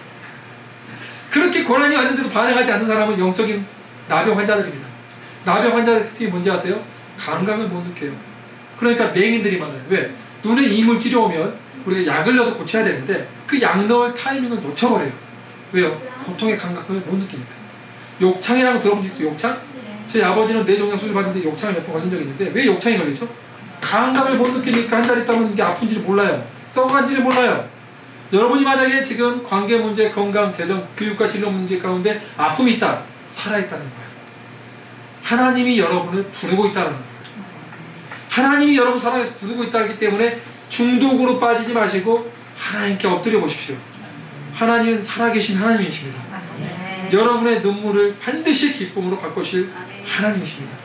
그렇게 고난이 왔는데도 반응하지 않는 사람은 영적인 나병 환자들입니다. 나병 환자들의 특징이 뭔지 아세요? 감각을 못 느껴요. 그러니까 맹인들이 많아요. 왜? 눈에 이물질이 오면 우리가 약을 넣어서 고쳐야 되는데 그 약 넣을 타이밍을 놓쳐버려요. 왜요? 고통의 감각을 못 느끼니까. 욕창이라고 들어본 적 있어요? 욕창? 제 아버지는 뇌종양 수술 받는데 욕창에 몇 번 걸린 적이 있는데 왜 욕창이 걸리죠? 감각을 못 느끼니까 한 달 있다면 이게 아픈지를 몰라요. 썩어간지를 몰라요. 여러분이 만약에 지금 관계 문제, 건강, 재정, 교육과 진로 문제 가운데 아픔이 있다. 살아있다는 거예요. 하나님이 여러분을 부르고 있다는 거예요. 하나님이 여러분 사랑해서 부르고 있다기 때문에 중독으로 빠지지 마시고 하나님께 엎드려 보십시오. 하나님은 살아계신 하나님이십니다. 여러분의 눈물을 반드시 기쁨으로 바꾸실 하나님이십니다.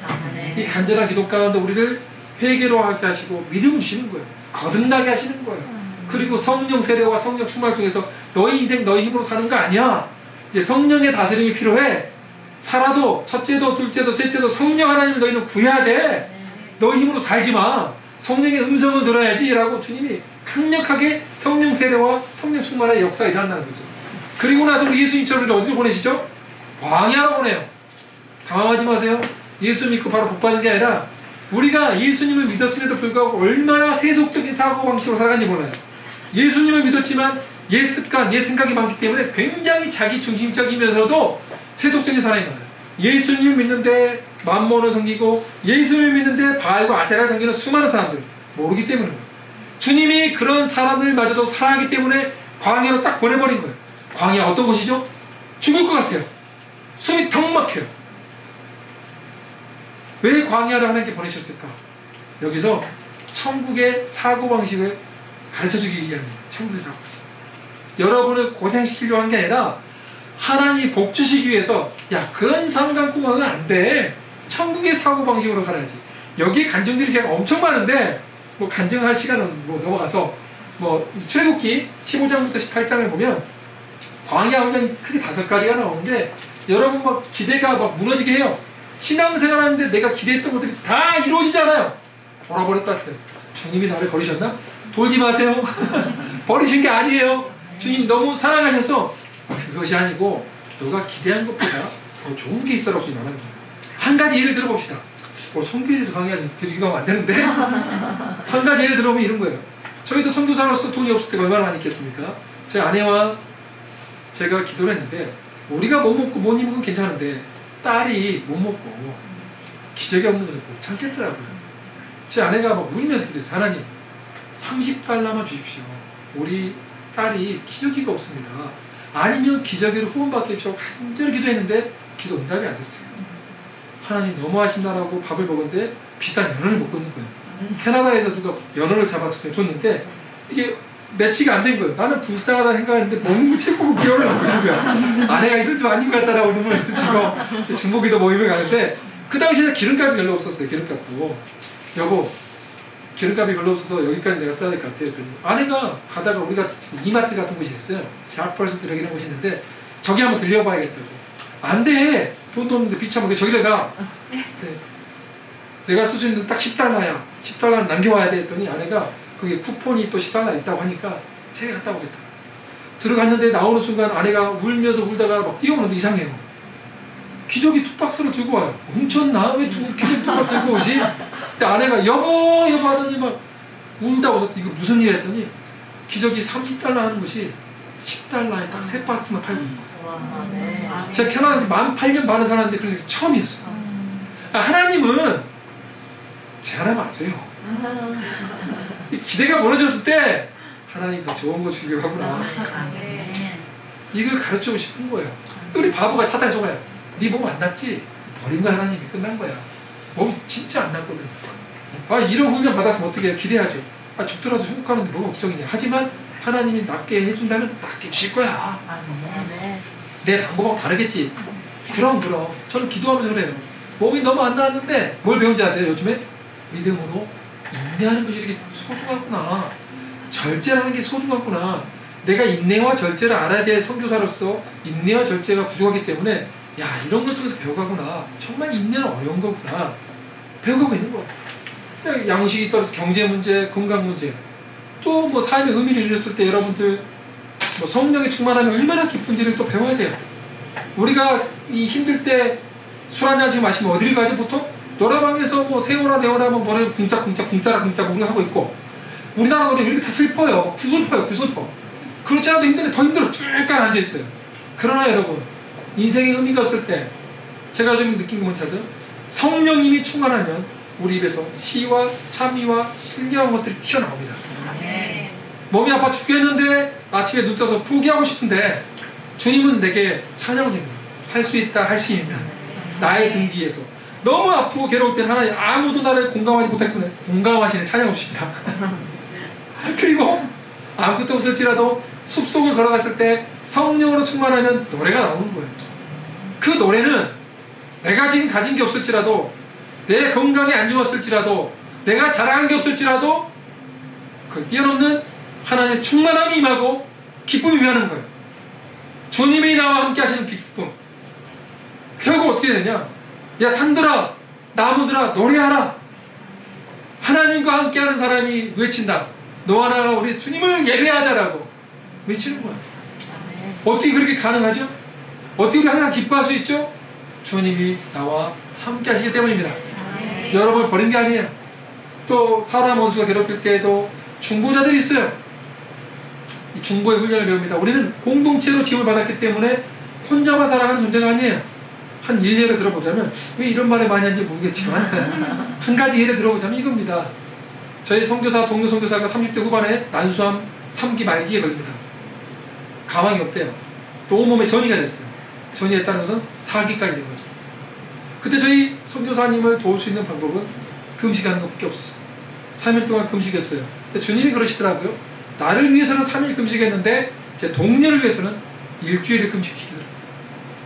이 간절한 기도 가운데 우리를 회개로 하게 하시고 믿음을 주시는 거예요. 거듭나게 하시는 거예요. 그리고 성령 세례와 성령 충만을 통해서 너희 인생 너희 힘으로 사는 거 아니야. 이제 성령의 다스림이 필요해. 살아도 첫째도 둘째도 셋째도 성령 하나님을 너희는 구해야 돼. 너희 힘으로 살지 마. 성령의 음성을 들어야지라고 주님이 강력하게 성령 세례와 성령 충만의 역사가 일어난다는 거죠. 그리고 나서 예수님처럼 어디로 보내시죠? 광야로 보내요. 당황하지 마세요. 예수 믿고 바로 복 받는 게 아니라 우리가 예수님을 믿었음에도 불구하고 얼마나 세속적인 사고방식으로 살아간지 몰라요. 예수님을 믿었지만 옛 습관, 옛 생각이 많기 때문에 굉장히 자기 중심적이면서도 세속적인 사람이 많아요. 예수님을 믿는데 만몬을 섬기고 예수님을 믿는데 바알과 아세라를 섬기는 수많은 사람들 모르기 때문에 주님이 그런 사람들마저도 사랑하기 때문에 광야로 딱 보내버린 거예요. 광야 어떤 곳이죠? 죽을 것 같아요. 숨이 턱 막혀요. 왜 광야를 하나님께 보내셨을까? 여기서 천국의 사고방식을 가르쳐주기 위함입니다. 천국의 사고방식. 여러분을 고생시키려고 한 게 아니라 하나님이 복 주시기 위해서 야 그런 삶 갖고 가면 안 돼. 천국의 사고방식으로 가야지. 여기에 간증들이 제가 엄청 많은데 뭐 간증할 시간은 뭐 넘어가서 뭐 출애굽기 15장부터 18장을 보면 광야 훈련이 크게 5가지가 나오는데 여러분 막 기대가 막 무너지게 해요. 신앙생활 하는데 내가 기대했던 것들이 다 이루어지잖아요. 돌아버릴 것 같아요. 주님이 나를 버리셨나? 돌지 마세요. 버리신 게 아니에요. 주님 너무 사랑하셔서 그것이 아니고 너가 기대한 것보다 더 좋은 게 있어라고 주님 말하는 거예요. 한 가지 예를 들어봅시다. 선교에 대해서 강의하지 계속 이거 하면 안 되는데 한 가지 예를 들어보면 이런 거예요. 저희도 선교사로서 돈이 없을 때 얼마나 많이 있겠습니까? 제 아내와 제가 기도를 했는데 우리가 못 먹고 못 입은 건 괜찮은데 딸이 못 먹고 기적이 없는 것을 못 참겠더라고요. 제 아내가 막 울면서 기도했어요. 하나님 30달러만 주십시오. 우리 딸이 기저귀가 없습니다. 아니면 기저귀를 후원받게 해주시고 간절히 기도했는데 기도 응답이 안 됐어요. 하나님 너무하신다라고 밥을 먹었는데 비싼 연어를 먹고 있는 거예요. 캐나다에서 누가 연어를 잡아서 줬는데 이게 매치가 안 된 거예요. 나는 불쌍하다 생각했는데 먹는 거 최고 기억을 먹고 있는 거야. 아내가 이건 좀 아닌 것 같다라고 눈물 치고 중보기도 모임을 가는데 그 당시에 기름값이 별로 없었어요. 기름값도. 여보 기름값이 별로 없어서 여기까지 내가 써야 될 것 같아. 그랬더니 아내가 가다가 우리가 이마트 같은 곳이 있어요. 샤퍼스 드래기라는 곳이 있는데 저기 한번 들려봐야겠다고. 안 돼. 돈도 없는데 비참하게 저기를 가. 네. 내가 쓸 수 있는 딱 10달러야. 10달러는 남겨와야 돼 했더니 아내가 거기 쿠폰이 또 10달러 있다고 하니까 제가 갔다 오겠다. 들어갔는데 나오는 순간 아내가 울면서 울다가 막 뛰어오는데 이상해요. 기저귀 2박스를 들고 와요. 훔쳤나? 왜 기저귀 2박스 들고 오지? 근데 아내가 여보 여보 하더니 막 울다고 해서 이거 무슨 일 했더니 기저귀 30달러 하는 것이 10달러에 딱 3박스만 팔고 있는 거예요. 제가 캐나다에서 18년 반을 살았는데 그런 게 처음이었어요. 하나님은 제한하면 안 돼요. 기대가 무너졌을 때 하나님 더 좋은 거 주려고 하구나. 이걸 가르치고 싶은 거예요. 우리 바보가 사탄에 속아요. 네 몸 안 낫지? 버린 거 하나님이 끝난 거야. 몸이 진짜 안 낫거든. 이런 훈련 받았으면 어떻게 해요? 기대하죠. 죽더라도 천국가는데 뭐가 걱정이냐. 하지만 하나님이 낫게 해준다면 낫게 주실 거야. 내 방법하고 다르겠지. 그럼 저는 기도하면서 그래요. 몸이 너무 안 나았는데 뭘 배운지 아세요? 요즘에? 믿음으로 인내하는 것이 이렇게 소중하구나. 절제라는 게 소중하구나. 내가 인내와 절제를 알아야 될 선교사로서 인내와 절제가 부족하기 때문에 야 이런 것 중에서 배워가구나. 정말 인내는 어려운 거구나. 배워가고 있는 거야. 양식이 떨어져 경제 문제, 건강 문제, 또 뭐 삶의 의미를 잃었을 때 여러분들 뭐 성령의 충만함이 얼마나 깊은지를 또 배워야 돼요. 우리가 이 힘들 때 술 한 잔씩 마시면 어디를 가죠 보통? 노래방에서 뭐 세워라 내워라 뭐 노래 궁짝궁짝 우리가 하고 있고 우리나라 노래 이렇게 다 슬퍼요. 구슬퍼. 그렇지 않아도 힘든데 더 힘들어. 쭉 앉아있어요. 그러나 여러분 인생의 의미가 없을 때 제가 좀 느낀 게 뭔지 아세요? 성령님이 충만하면 우리 입에서 시와 찬미와 신기한 것들이 튀어나옵니다. 몸이 아파 죽겠는데 아침에 눈 떠서 포기하고 싶은데 주님은 내게 찬양을 드립니다. 할 수 있다 할 수 있는 나의 등 뒤에서 너무 아프고 괴로울 때는 하나님 아무도 나를 공감하지 못했거든요. 공감하시는 찬양 없습니다. 그리고 아무것도 없을지라도 숲속을 걸어갔을 때 성령으로 충만하면 노래가 나오는 거예요. 그 노래는 내가 지금 가진 게 없을지라도 내 건강이 안 좋았을지라도 내가 자랑한 게 없을지라도 그 뛰어넘는 하나님의 충만함이 임하고 기쁨이 임하는 거예요. 주님이 나와 함께 하시는 기쁨. 결국 어떻게 되냐? 야 산들아 나무들아 노래하라. 하나님과 함께하는 사람이 외친다. 너와 나가 우리 주님을 예배하자라고 외치는 거야. 어떻게 그렇게 가능하죠? 어떻게 우리 항상 기뻐할 수 있죠? 주님이 나와 함께 하시기 때문입니다. 여러분을 버린 게 아니에요. 또 사람 원수가 괴롭힐 때에도 중보자들이 있어요. 이 중보의 훈련을 배웁니다. 우리는 공동체로 지음을 받았기 때문에 혼자만 살아가는 존재가 아니에요. 한 일례를 들어보자면, 왜 이런 말을 많이 하는지 모르겠지만 한 가지 예를 들어보자면 이겁니다. 저희 선교사, 동료 선교사가 30대 후반에 난수암 3기 말기에 걸립니다. 가망이 없대요. 또 온몸에 전이가 됐어요. 전이 됐다는 것은 4기까지 된 거죠. 그때 저희 선교사님을 도울 수 있는 방법은 금식하는 것밖에 없었어요. 3일 동안 금식했어요. 근데 주님이 그러시더라고요. 나를 위해서는 3일 금식했는데 제 동료를 위해서는 일주일을 금식시키더라고요.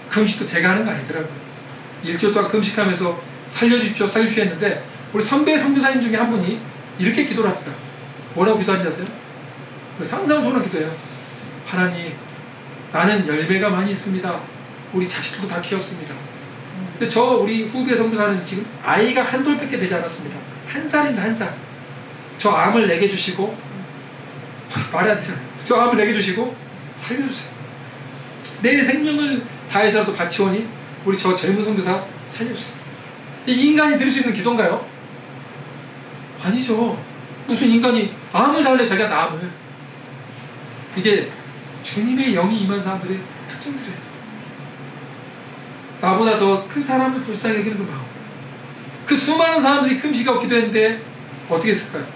금식도 제가 하는 거 아니더라고요. 일주일 동안 금식하면서 살려주십시오, 살려주십시오 했는데 우리 선배 선교사님 중에 한 분이 이렇게 기도를 합니다. 뭐라고 기도하는지 아세요? 상상을 초월한 기도예요. 하나님, 나는 열매가 많이 있습니다. 우리 자식들도 다 키웠습니다. 근데 우리 후배 선교사는 지금 아이가 한 돌밖에 되지 않았습니다. 한 살입니다, 한 살. 저 암을 내게 주시고, 말이 안 되잖아요. 저 암을 내게 주시고 살려주세요. 내 생명을 다해서라도 바치오니 우리 저 젊은 선교사 살려주세요. 이 인간이 드릴 수 있는 기도인가요? 아니죠. 무슨 인간이 암을 달래, 자기가 암을. 이게 주님의 영이 임한 사람들의 특징들이에요. 나보다 더 큰 사람을 불쌍히 여기는 그 마음. 그 수많은 사람들이 금식하고 기도했는데 어떻게 했을까요?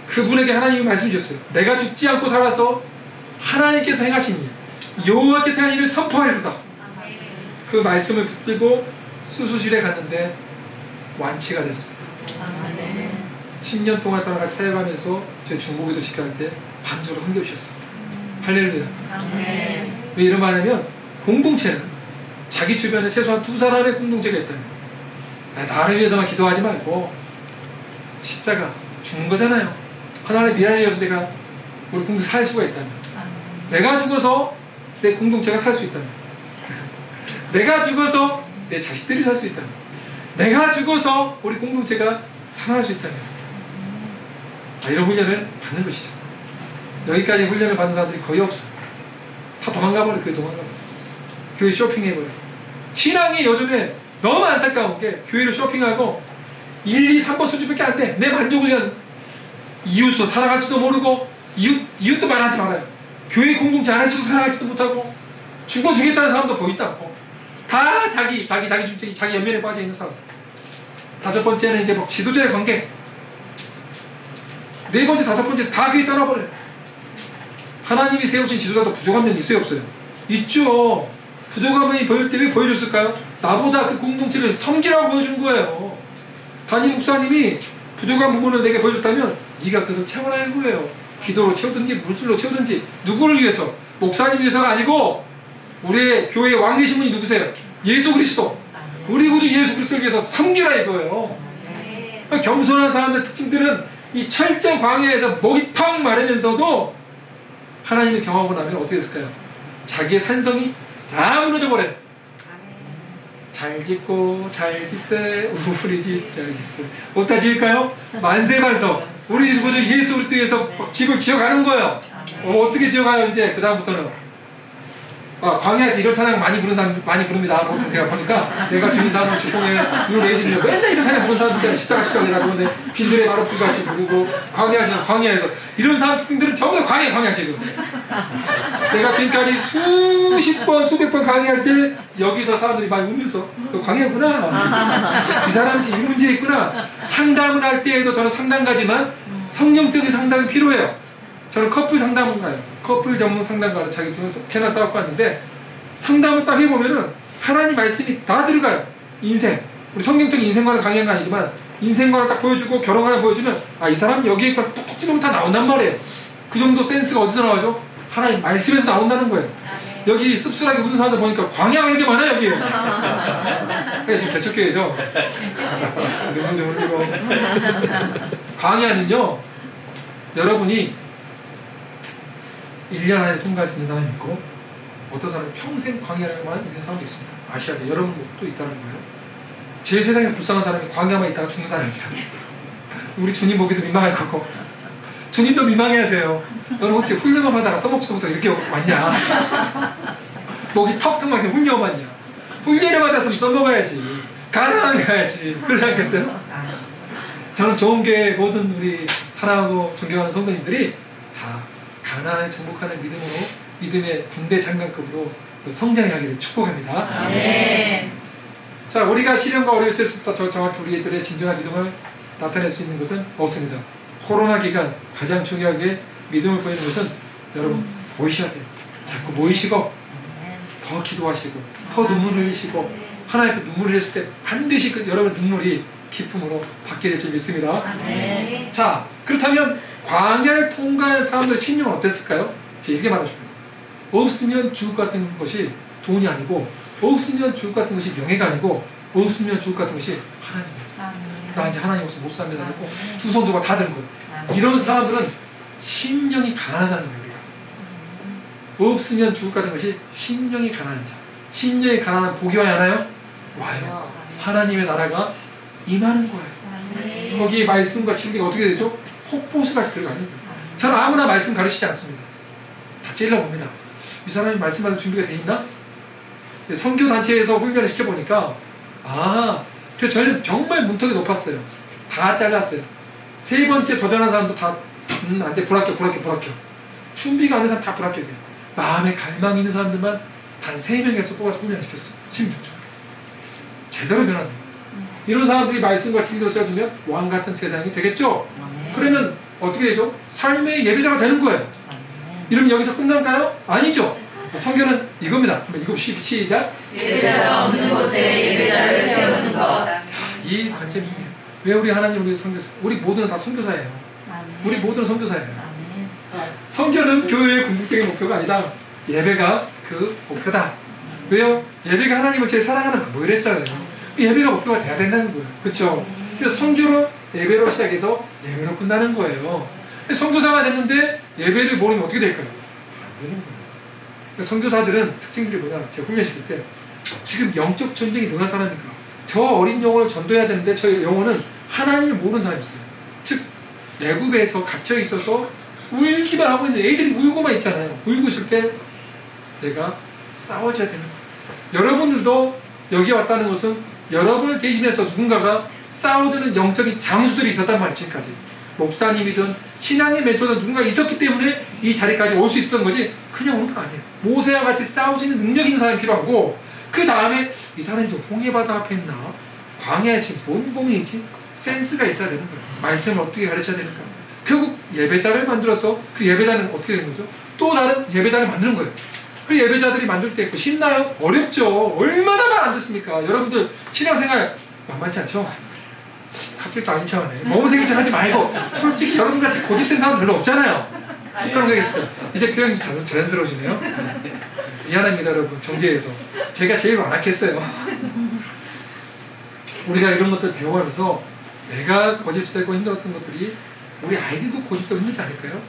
그분에게 하나님이 말씀 주셨어요. 내가 죽지 않고 살아서 하나님께서 행하신 일, 여호와께서 행한 일을 선포하리로다. 그 말씀을 붙들고 수술실에 갔는데 완치가 됐습니다. 10년 동안 저랑 같이 사역하면서 저희 중보기도 집회할 때 반주로 흥겨주셨습니다. 할렐루야. 왜 이런 말 하냐면, 공동체는 자기 주변에 최소한 2사람의 공동체가 있다면, 나를 위해서만 기도하지 말고 십자가 죽는 거잖아요. 하나님의 미안을 위해서 내가 우리 공동체 살 수가 있다면, 내가 죽어서 내 공동체가 살 수 있다면, 내가 죽어서 내 자식들이 살 수 있다면, 내가 죽어서 우리 공동체가 살아날 수 있다면, 이런 훈련을 받는 것이죠. 여기까지 훈련을 받는 사람들이 거의 없어요. 다 도망가버려. 교회 도망가버려. 교회 쇼핑해버려. 신앙이 요즘에 너무 안타까운 게, 교회를 쇼핑하고 1, 2, 3번 수준밖에 안 돼. 내 만족을 위한 이웃을 사랑할지도 모르고, 이웃도 말하지 말아요. 교회 공동체 안에서도 사랑할지도 못하고, 죽어주겠다는 사람도 보이지도 않고, 다 자기 중증이, 자기 연면에 빠져있는 사람. 5번째는 이제 막 지도자의 관계. 4번째, 5번째 다 교회 떠나버려요. 하나님이 세우신 지도자도 부족한 면이 있어요, 없어요? 있죠. 부족함이 보일 때 왜 보여줬을까요? 나보다 그 공동체를 섬기라고 보여준 거예요. 담임 목사님이 부족한 부분을 내게 보여줬다면 네가 그것을 채워라 이거예요. 기도로 채우든지 물질로 채우든지. 누구를 위해서? 목사님 위해서가 아니고 우리의 교회의 왕 되신 분이 누구세요? 예수 그리스도. 우리 구주 예수 그리스도를 위해서 섬기라 이거예요. 겸손한 사람들의 특징들은 이 철저 광야에서 목이 턱 마르면서도 하나님을 경험하고 나면 어떻게 됐을까요? 자기의 산성이 다 무너져 버려요. 잘 짓고 잘 짓세, 우리 집 잘 짓세. 어디다 지을까요? 만세만서. 우리 구주 예수 그리스도 위해서 집을 지어가는 거예요. 어떻게 지어가요? 이제 그 다음부터는 광야에서 이런 찬양 많이 부르는 사람 많이 부릅니다. 보통 제가 보니까 내가 주인 사람을 주공해 유레이즈를 맨날 이런 찬양 부르는 사람들 십자가 해가지고 빌드레 마르프 같이 부르고 광야에서 이런 사람들은 전부 광야 지금. 내가 지금까지 수십 번 수백 번 강의할 때 여기서 사람들이 많이 울면서 너 광야구나. 이 사람이 이 문제 있구나. 상담을 할 때에도 저는 상담가지만 성령적인 상담이 필요해요. 저는 커플 상담가예요. 커플 전문 상담가를 자기 통해서 캐나 따갖고 왔는데, 상담을 딱 해보면은 하나님 말씀이 다 들어가요. 인생, 우리 성경적인 인생관을 강의한 거 아니지만 인생관을 딱 보여주고 결혼관을 보여주면 이 사람이 여기에 있고 뚝뚝 찌르면 다 나온단 말이에요. 그 정도 센스가 어디서 나와죠? 하나님 말씀에서 나온다는 거예요. 여기 씁쓸하게 웃는 사람들 보니까 광야가 이렇게 많아요 여기. 그러니까 지금 개척교회죠. 눈물 좀 흘리고. 광야는요, 여러분이 1년 안에 통과할 수 있는 사람이 있고, 어떤 사람은 평생 광야에만 있는 사람도 있습니다. 아시아에 여러분도 있다는 거예요. 제일 세상에 불쌍한 사람이 광야만 있다가 죽는 사람입니다. 우리 주님 보기도 민망할 거고 주님도 민망해하세요. 너는 어떻게 훈련만 하다가 써먹지부터 이렇게 왔냐? 목이 턱턱 막혀 훈련 왔냐? 훈련을 받았으면 써먹어야지. 가난하게 가야지. 그러지 않겠어요? 저는 좋은 게 모든 우리 사랑하고 존경하는 성도님들이 다 가난을 정복하는 믿음으로 믿음의 군대 장관급으로 또 성장하기를 축복합니다. 네. 자, 우리가 시련과 어려움이 있을 때 정확히 우리들의 진정한 믿음을 나타낼 수 있는 것은 없습니다. 코로나 기간 가장 중요하게 믿음을 보이는 것은 여러분 모이셔야 돼요. 자꾸 모이시고 더 기도하시고 더 눈물 흘리시고 하나님 앞에 눈물 흘렸을 때 반드시 그 여러분 눈물이 기쁨으로 받게 될 줄 믿습니다. 네. 자, 그렇다면 광야를 통과한 사람들의 심령은 어땠을까요? 제가 이렇게 말하고 싶어요. 없으면 죽을 것 같은 것이 돈이 아니고 없으면 죽을 것 같은 것이 명예가 아니고 없으면 죽을 것 같은 것이 하나님이에요. 나 이제 하나님 없으면 못 삽니다. 그리고 두 손 두고 다 드는 거예요. 이런 사람들은 심령이 가난하다는 거예요. 우리가. 없으면 죽을 것 같은 것이 심령이 가난한 자. 심령이 가난한 복이 와야 하나요? 와요. 하나님의 나라가 임하는 거예요. 거기에 말씀과 진리가 어떻게 되죠? 폭포수같이 들어가는 거예요. 저는 아무나 말씀 가르치지 않습니다. 다 찔러봅니다. 이 사람이 말씀받을 준비가 돼 있나? 선교단체에서 훈련을 시켜보니까 그래서 저희는 정말 문턱이 높았어요. 다 잘랐어요. 세 번째 도전한 사람도 다 안 돼. 불합격. 준비가 안 된 사람 다 불합격이에요. 마음에 갈망이 있는 사람들만 단 3명에서 뽑아서 훈련시켰어요. 16주. 제대로 변하는 거예요. 이런 사람들이 말씀과 진리로 써주면 왕같은 세상이 되겠죠? 그러면 어떻게 되죠? 삶의 예배자가 되는 거예요. 이러면 여기서 끝난가요? 아니죠. 성경은 이겁니다. 이거 시작. 예배자가 없는 곳에 예배자를 세우는 것. 이 관점 중이에요. 왜 우리 하나님 우리 선교사? 우리 모두는 다 선교사예요. 우리 모두는 선교사예요. 선교는 교회의 궁극적인 목표가 아니다. 예배가 그 목표다. 왜요? 예배가 하나님을 제일 사랑하는 방법이라 했잖아요. 예배가 목표가 돼야 된다는 거예요. 그렇죠? 그래서 선교로 예배로 시작해서 예배로 끝나는 거예요. 선교사가 됐는데 예배를 모르면 어떻게 될까요? 안 되는 거예요. 선교사들은 특징들이 뭐냐? 제가 훈련시킬 때 지금 영적 전쟁이 일어난 사람이니까 저 어린 영혼을 전도해야 되는데 저 영혼은 하나님을 모르는 사람이 있어요. 즉 애굽에서 갇혀 있어서 울기만 하고 있는데 애들이 울고만 있잖아요. 울고 있을 때 내가 싸워줘야 되는 거예요. 여러분들도 여기 왔다는 것은 여러분을 대신해서 누군가가 싸워주는 영적인 장수들이 있었단 말이에요. 지금까지 목사님이든 신앙의 멘토든 누군가 있었기 때문에 이 자리까지 올 수 있었던 거지 그냥 오는 거 아니에요. 모세와 같이 싸울 수 있는 능력 있는 사람이 필요하고 그 다음에 이 사람이 좀 홍해바다 앞에 있나? 광야에 지금 뭔 고민이지? 센스가 있어야 되는 거예요. 말씀을 어떻게 가르쳐야 되는가? 결국 예배자를 만들어서 그 예배자는 어떻게 되는 거죠? 또 다른 예배자를 만드는 거예요. 그 예배자들이 만들 때 쉽나요? 어렵죠. 얼마나 말 안 듣습니까? 여러분들 신앙생활 만만치 않죠? 갑자기 또 아닌 척하네. 너무 생긴 척 하지 말고 솔직히 여러분같이 고집센 사람 별로 없잖아요. 툭하면 되겠습니다. 이제 표현이 자연스러우시네요. 미안합니다 여러분. 정제해서 제가 제일 완악했어요. 우리가 이런 것들 배워가면서 내가 고집세고 힘들었던 것들이 우리 아이들도 고집세고 힘들지 않을까요?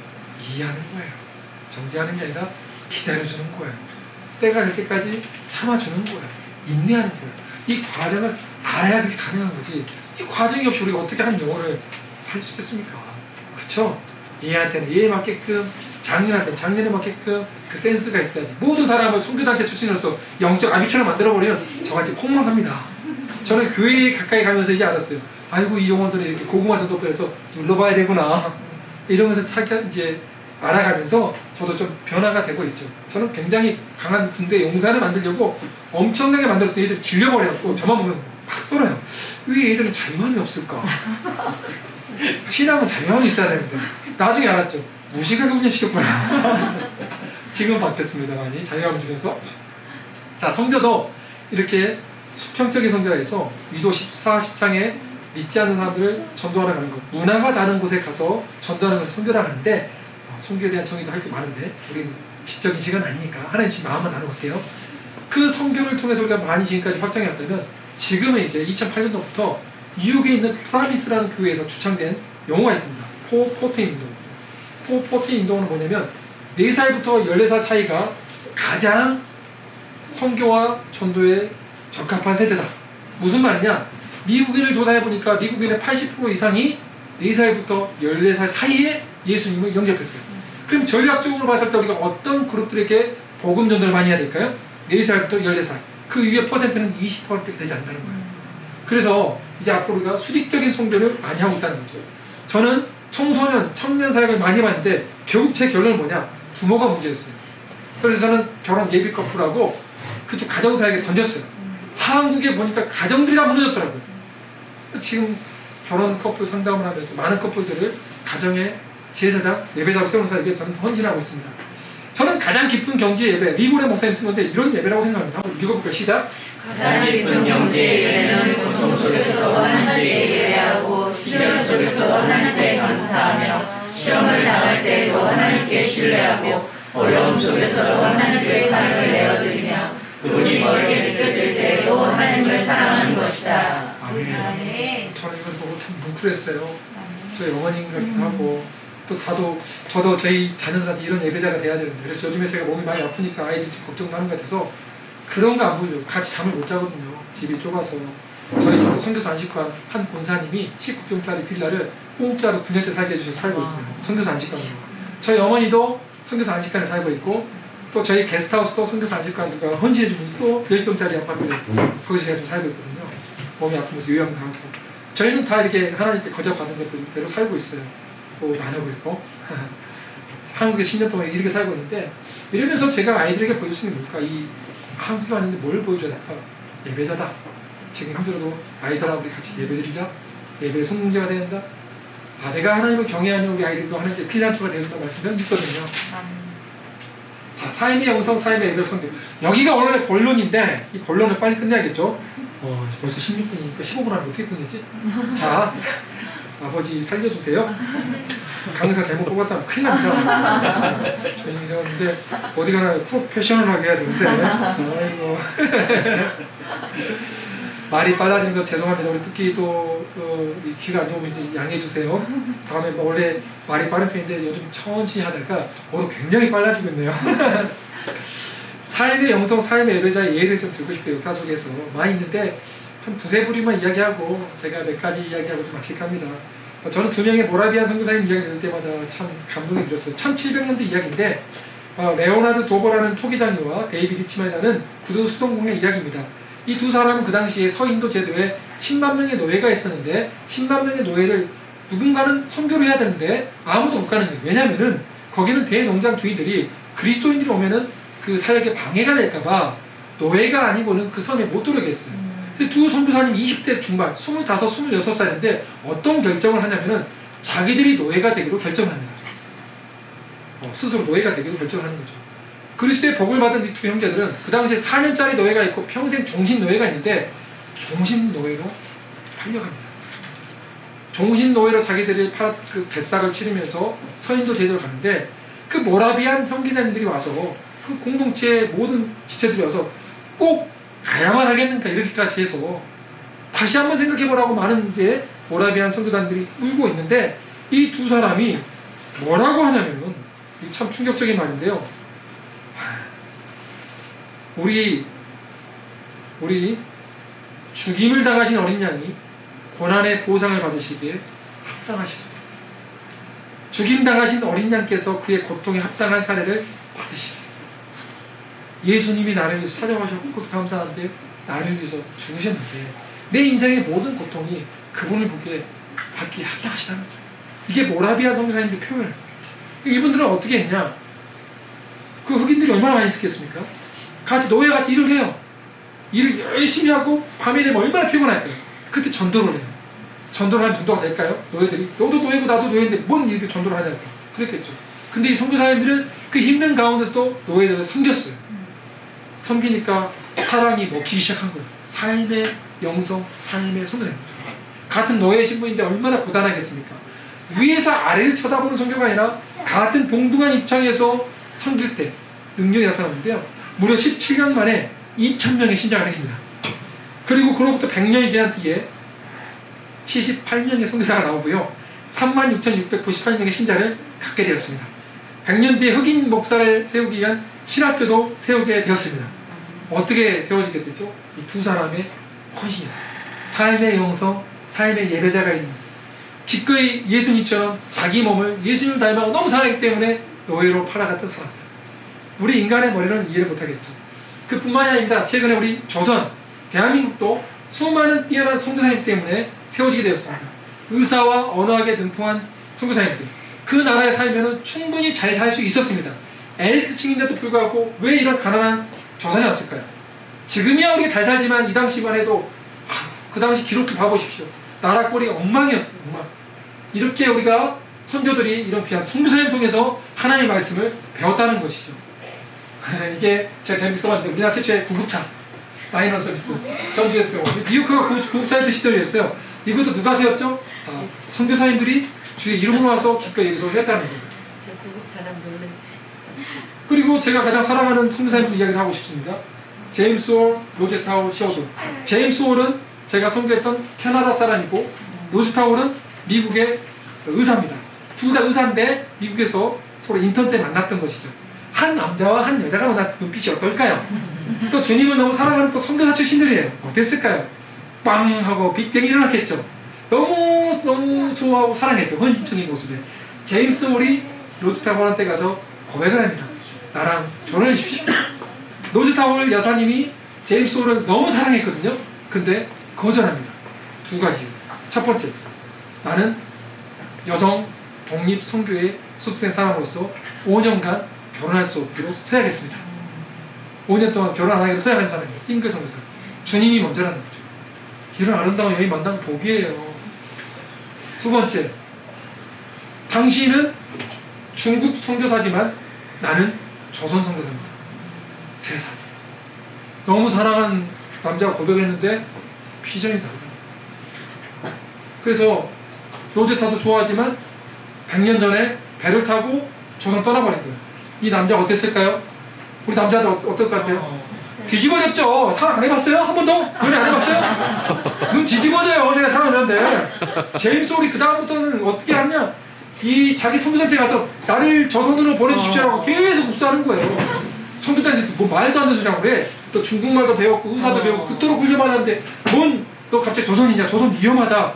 이해하는 거예요. 정제하는 게 아니라 기다려주는 거예요. 때가 될 때까지 참아주는 거예요. 인내하는 거예요. 이 과정을 알아야 그게 가능한 거지. 이 과정이 없이 우리가 어떻게 한 영혼을 살 수 있겠습니까? 그쵸? 얘한테는 얘에 맞게끔, 장년한테는 장년에 맞게끔 그 센스가 있어야지. 모든 사람을 선교단체 출신으로서 영적 아비처럼 만들어버리면 저같이 폭망합니다. 저는 교회에 가까이 가면서 이제 알았어요. 아이고 이 영혼들이 이렇게 고구마 전도편에서 눌러봐야 되구나. 이러면서 차기 이제 알아가면서 저도 좀 변화가 되고 있죠. 저는 굉장히 강한 군대 용사를 만들려고 엄청나게 만들었더니 얘들 질려버려갖고 저만 보면 팍 떨어요. 왜 얘들은 자유함이 없을까? 신앙은 자유함이 있어야 되는데 나중에 알았죠. 무식하게 훈련시켰구나. 지금 바뀌었습니다. 많이 자유함 주면서. 자, 선교도 이렇게 수평적인 선교가 있어. 위도 14, 10장에 믿지 않는 사람들을 전도하러 가는 것, 문화가 다른 곳에 가서 전도하는 것을 선교라 하는데 선교에 대한 정의도 할 게 많은데 우리는 지적인 시간은 아니니까 하나님 지금 마음만 나눠볼게요. 그 선교를 통해서 우리가 많이 지금까지 확장해 왔다면 지금은 이제 2008년도부터 뉴욕에 있는 프라미스라는 교회에서 주창된 용어가 있습니다. 포포틴 인도. 포포틴 인도는 뭐냐면 4살부터 14살 사이가 가장 선교와 전도에 적합한 세대다. 무슨 말이냐? 미국인을 조사해보니까 미국인의 80% 이상이 4살부터 14살 사이에 예수님을 영접했어요. 그럼 전략적으로 봤을 때 우리가 어떤 그룹들에게 복음 전도를 많이 해야 될까요? 4살부터 14살. 그 위에 퍼센트는 20%밖에 되지 않는다는 거예요. 그래서 이제 앞으로 우리가 수직적인 선교를 많이 하고 있다는 거죠. 저는 청소년, 청년 사역을 많이 해봤는데 결국 제 결론은 뭐냐? 부모가 문제였어요. 그래서 저는 결혼 예비 커플하고 그쪽 가정사역에 던졌어요. 한국에 보니까 가정들이 다 무너졌더라고요. 지금 결혼 커플 상담을 하면서 많은 커플들을 가정의 제사장, 예배자로 세우는 사역에 저는 헌신하고 있습니다. 저는 가장 깊은 경지의 예배, 리고레 목사님 쓴 건데 이런 예배라고 생각합니다. 한번 읽어볼까요? 시작! 가장 깊은 경지의 예배는 고통 속에서 하나님께 예배하고 시련 속에서 하나님께 감사하며 시험을 당할 때에도 하나님께 신뢰하고 어려움 속에서도 하나님께 삶을 내어드리며 그분이 멀게 느껴질 때에도 하나님을 사랑하는 것이다. 아멘. 저는 이걸 보고 참 뭉클했어요. 저희 어머님 같기도 하고 또 저도 저희 자녀들한테 이런 예배자가 돼야 되는데 그래서 요즘에 제가 몸이 많이 아프니까 아이들이 걱정도 하는 것 같아서 그런 거 안 보려고 같이 잠을 못 자거든요. 집이 좁아서. 저희 집도 선교사 안식관 한 권사님이 19평짜리 빌라를 공짜로 9년째 살게 해주셔서 살고 있어요. 선교사 안식관으로. 저희 어머니도 선교사 안식관에 살고 있고 또 저희 게스트하우스도 선교사 안식관 누가 헌신해주고 또 10평짜리 아파트에 거기서 제가 좀 살고 있거든요. 몸이 아프면서 요양도 하고 저희는 다 이렇게 하나님께 거저받은 것대로 살고 있어요. 또 나누고 있고 한국에 10년 동안 이렇게 살고 있는데 이러면서 제가 아이들에게 보여줄 수 있는 게 뭘까? 이 한국에 왔는데 뭘 보여줘야 될까? 예배자다. 지금 힘들어도 아이들하고 우리 같이 예배드리자. 예배의 성공자가 돼야 된다. 아, 내가 하나님을 경외하면 우리 아이들도 하나님께 피난처가 되야 된다고 말씀을 믿거든요. 자, 삶의 영성, 삶의 예배 성교. 여기가 오늘의 본론인데 이 본론을 빨리 끝내야겠죠? 벌써 16분이니까 15분 안에 어떻게 끝내지? 자, 아버지 살려주세요. 강사 잘못 뽑았다면 큰일 납니다. 근데 어디 가나 프로페셔널하게 해야 되는데 아이고. 말이 빨라지는 거 죄송합니다. 우리 특히 또 귀가 안 좋으면 양해해 주세요. 다음에 원래 말이 빠른 편인데 요즘 천천히 하다가 오늘 굉장히 빨라지고 있네요. 삶의 영성, 삶의 예배자의 예를 좀 들고 싶어요. 역사 속에서 많이 있는데 한 두세 부리만 이야기하고 제가 몇 가지 이야기하고 좀 마칠합니다. 저는 2명의 모라비안 선교사님 이야기 들을 때마다 참 감동이 들었어요. 1700년대 이야기인데 레오나드 도버라는 토기장이와 데이비드 리치만이라는 구두 수송공의 이야기입니다. 이 두 사람은 그 당시에 서인도 제도에 10만 명의 노예가 있었는데 10만 명의 노예를 누군가는 선교를 해야 되는데 아무도 못 가는 거예요. 왜냐하면은 거기는 대농장 주인들이 그리스도인들이 오면은 그 사역에 방해가 될까봐 노예가 아니고는 그 섬에 못 들어오게 했어요. 두 선교사님 20대 중반, 25, 26살인데 어떤 결정을 하냐면은 자기들이 노예가 되기로 결정을 합니다. 스스로 노예가 되기로 결정을 하는 거죠. 그리스도의 복을 받은 이 두 형제들은 그 당시에 4년짜리 노예가 있고 평생 종신 노예가 있는데 종신 노예로 팔려갑니다. 종신 노예로 자기들이 그 뱃삭을 치르면서 서인도 제도를 가는데 그 모라비안 형제자님들이 와서 그 공동체의 모든 지체들이 와서 꼭 가야만 하겠는가 이렇게까지 해서 다시 한번 생각해보라고 많은 이제 모라비안 선교단들이 울고 있는데 이 두 사람이 뭐라고 하냐면은 참 충격적인 말인데요. 우리 죽임을 당하신 어린 양이 고난의 보상을 받으시기에 합당하시다. 죽임 당하신 어린 양께서 그의 고통에 합당한 사례를 받으시다. 예수님이 나를 위해서 찾아가셨고 그것도 감사한데 나를 위해서 죽으셨는데 내 인생의 모든 고통이 그분을 보기에 받기에 합당하시다는 거죠. 이게 모라비아 선교사님들 표현. 이분들은 어떻게 했냐? 그 흑인들이 얼마나 많이 있었겠습니까? 같이 노예같이 일을 해요. 일을 열심히 하고 밤에 되면 얼마나 피곤할까요? 그때 전도를 해요. 전도를 하면 전도가 될까요? 노예들이 너도 노예고 나도 노예인데 뭔 이렇게 전도를 하냐고 그랬겠죠. 근데 이 선교사님들은 그 힘든 가운데서도 노예들을 섬겼어요. 섬기니까 사랑이 먹히기 시작한 거예요. 삶의 영성, 삶의 선교사님이죠. 같은 노예 신분인데 얼마나 고단하겠습니까? 위에서 아래를 쳐다보는 선교가 아니라 같은 동등한 입장에서 섬길 때 능력이 나타났는데요. 무려 17년 만에 2,000명의 신자가 생깁니다. 그리고 그로부터 100년이 지난 뒤에 78명의 선교사가 나오고요. 36,698명의 신자를 갖게 되었습니다. 100년 뒤에 흑인 목사를 세우기 위한 신학교도 세우게 되었습니다. 어떻게 세워지게 됐죠? 이 두 사람의 헌신이었어요. 삶의 영성, 삶의 예배자가 있는 기꺼이 예수님처럼 자기 몸을 예수님을 닮아고 너무 사랑하기 때문에 노예로 팔아갔던 사람이다. 우리 인간의 머리는 이해를 못하겠죠. 그뿐만이 아닙니다. 최근에 우리 조선, 대한민국도 수많은 뛰어난 선교사님 때문에 세워지게 되었습니다. 의사와 언어학에 능통한 선교사님들. 그 나라에 살면 충분히 잘 살 수 있었습니다. 엘리트층인데도 불구하고 왜 이런 가난한 조선에 왔을까요? 지금이야 우리가 잘 살지만 이 당시만 해도 그 당시 기록도 봐보십시오. 나라 꼴이 엉망이었어요. 엉망. 이렇게 우리가 선교들이 이런 귀한 선교사님 통해서 하나님의 말씀을 배웠다는 것이죠. 이게 제가 재밌어 봤는데 우리나라 최초의 구급차 마이너 서비스 전주에서 배웠고 미국가 구급차의 시절이었어요. 이것도 누가 세웠죠? 선교사님들이 주의 이름으로 와서 기꺼이 여기서 했다는 거예요. 그리고 제가 가장 사랑하는 선교사님들 이야기를 하고 싶습니다. 제임스 올, 로제트 하울, 시어돈. 제임스 올은 제가 선교했던 캐나다 사람이고 로제트 하울은 미국의 의사입니다. 둘 다 의사인데 미국에서 서로 인턴 때 만났던 것이죠. 한 남자와 한 여자가 만났던 눈빛이 어떨까요? 또 주님을 너무 사랑하는 또 선교사 출신들이에요. 어땠을까요? 빵 하고 빅뱅이 일어났겠죠. 너무 좋아하고 사랑했죠. 헌신적인 모습에. 제임스 올이 로제트 하울한테 가서 고백을 합니다. 나랑 결혼해 주십시오. 로제트 하울 여사님이 제임스 올을 너무 사랑했거든요. 근데 거절합니다. 두 가지. 첫 번째, 나는 여성 독립 선교에 소속된 사람으로서 5년간 결혼할 수 없도록 서야겠습니다. 5년 동안 결혼 안 하기로 서약한 사람이에요. 싱글 선교사. 주님이 먼저라는 거죠. 이런 아름다운 여인 만나면 복이에요. 두 번째, 당신은 중국 선교사지만 나는 조선 선교사입니다. 세상. 너무 사랑한 남자가 고백했는데 비전이 다르다. 그래서 로제타도 좋아하지만 100년 전에 배를 타고 조선 떠나버린 거예요. 이 남자가 어땠을까요? 우리 남자들 어떨 것 같아요? 뒤집어졌죠. 사랑 안 해봤어요? 한 번도? 연애 안 해봤어요? 눈 뒤집어져요. 내가 사랑하는데. 제임스 올이 그 다음부터는 어떻게 하냐? 이 자기 선교단체 가서 나를 조선으로 보내주십시오라고 계속 묵사하는 거예요. 선교단체에서 뭐 말도 안 되는 소리라고 그래. 또 중국말도 배웠고 의사도 배웠고 그토록 훈련받았는데 뭔 너 갑자기 조선이냐? 조선 위험하다.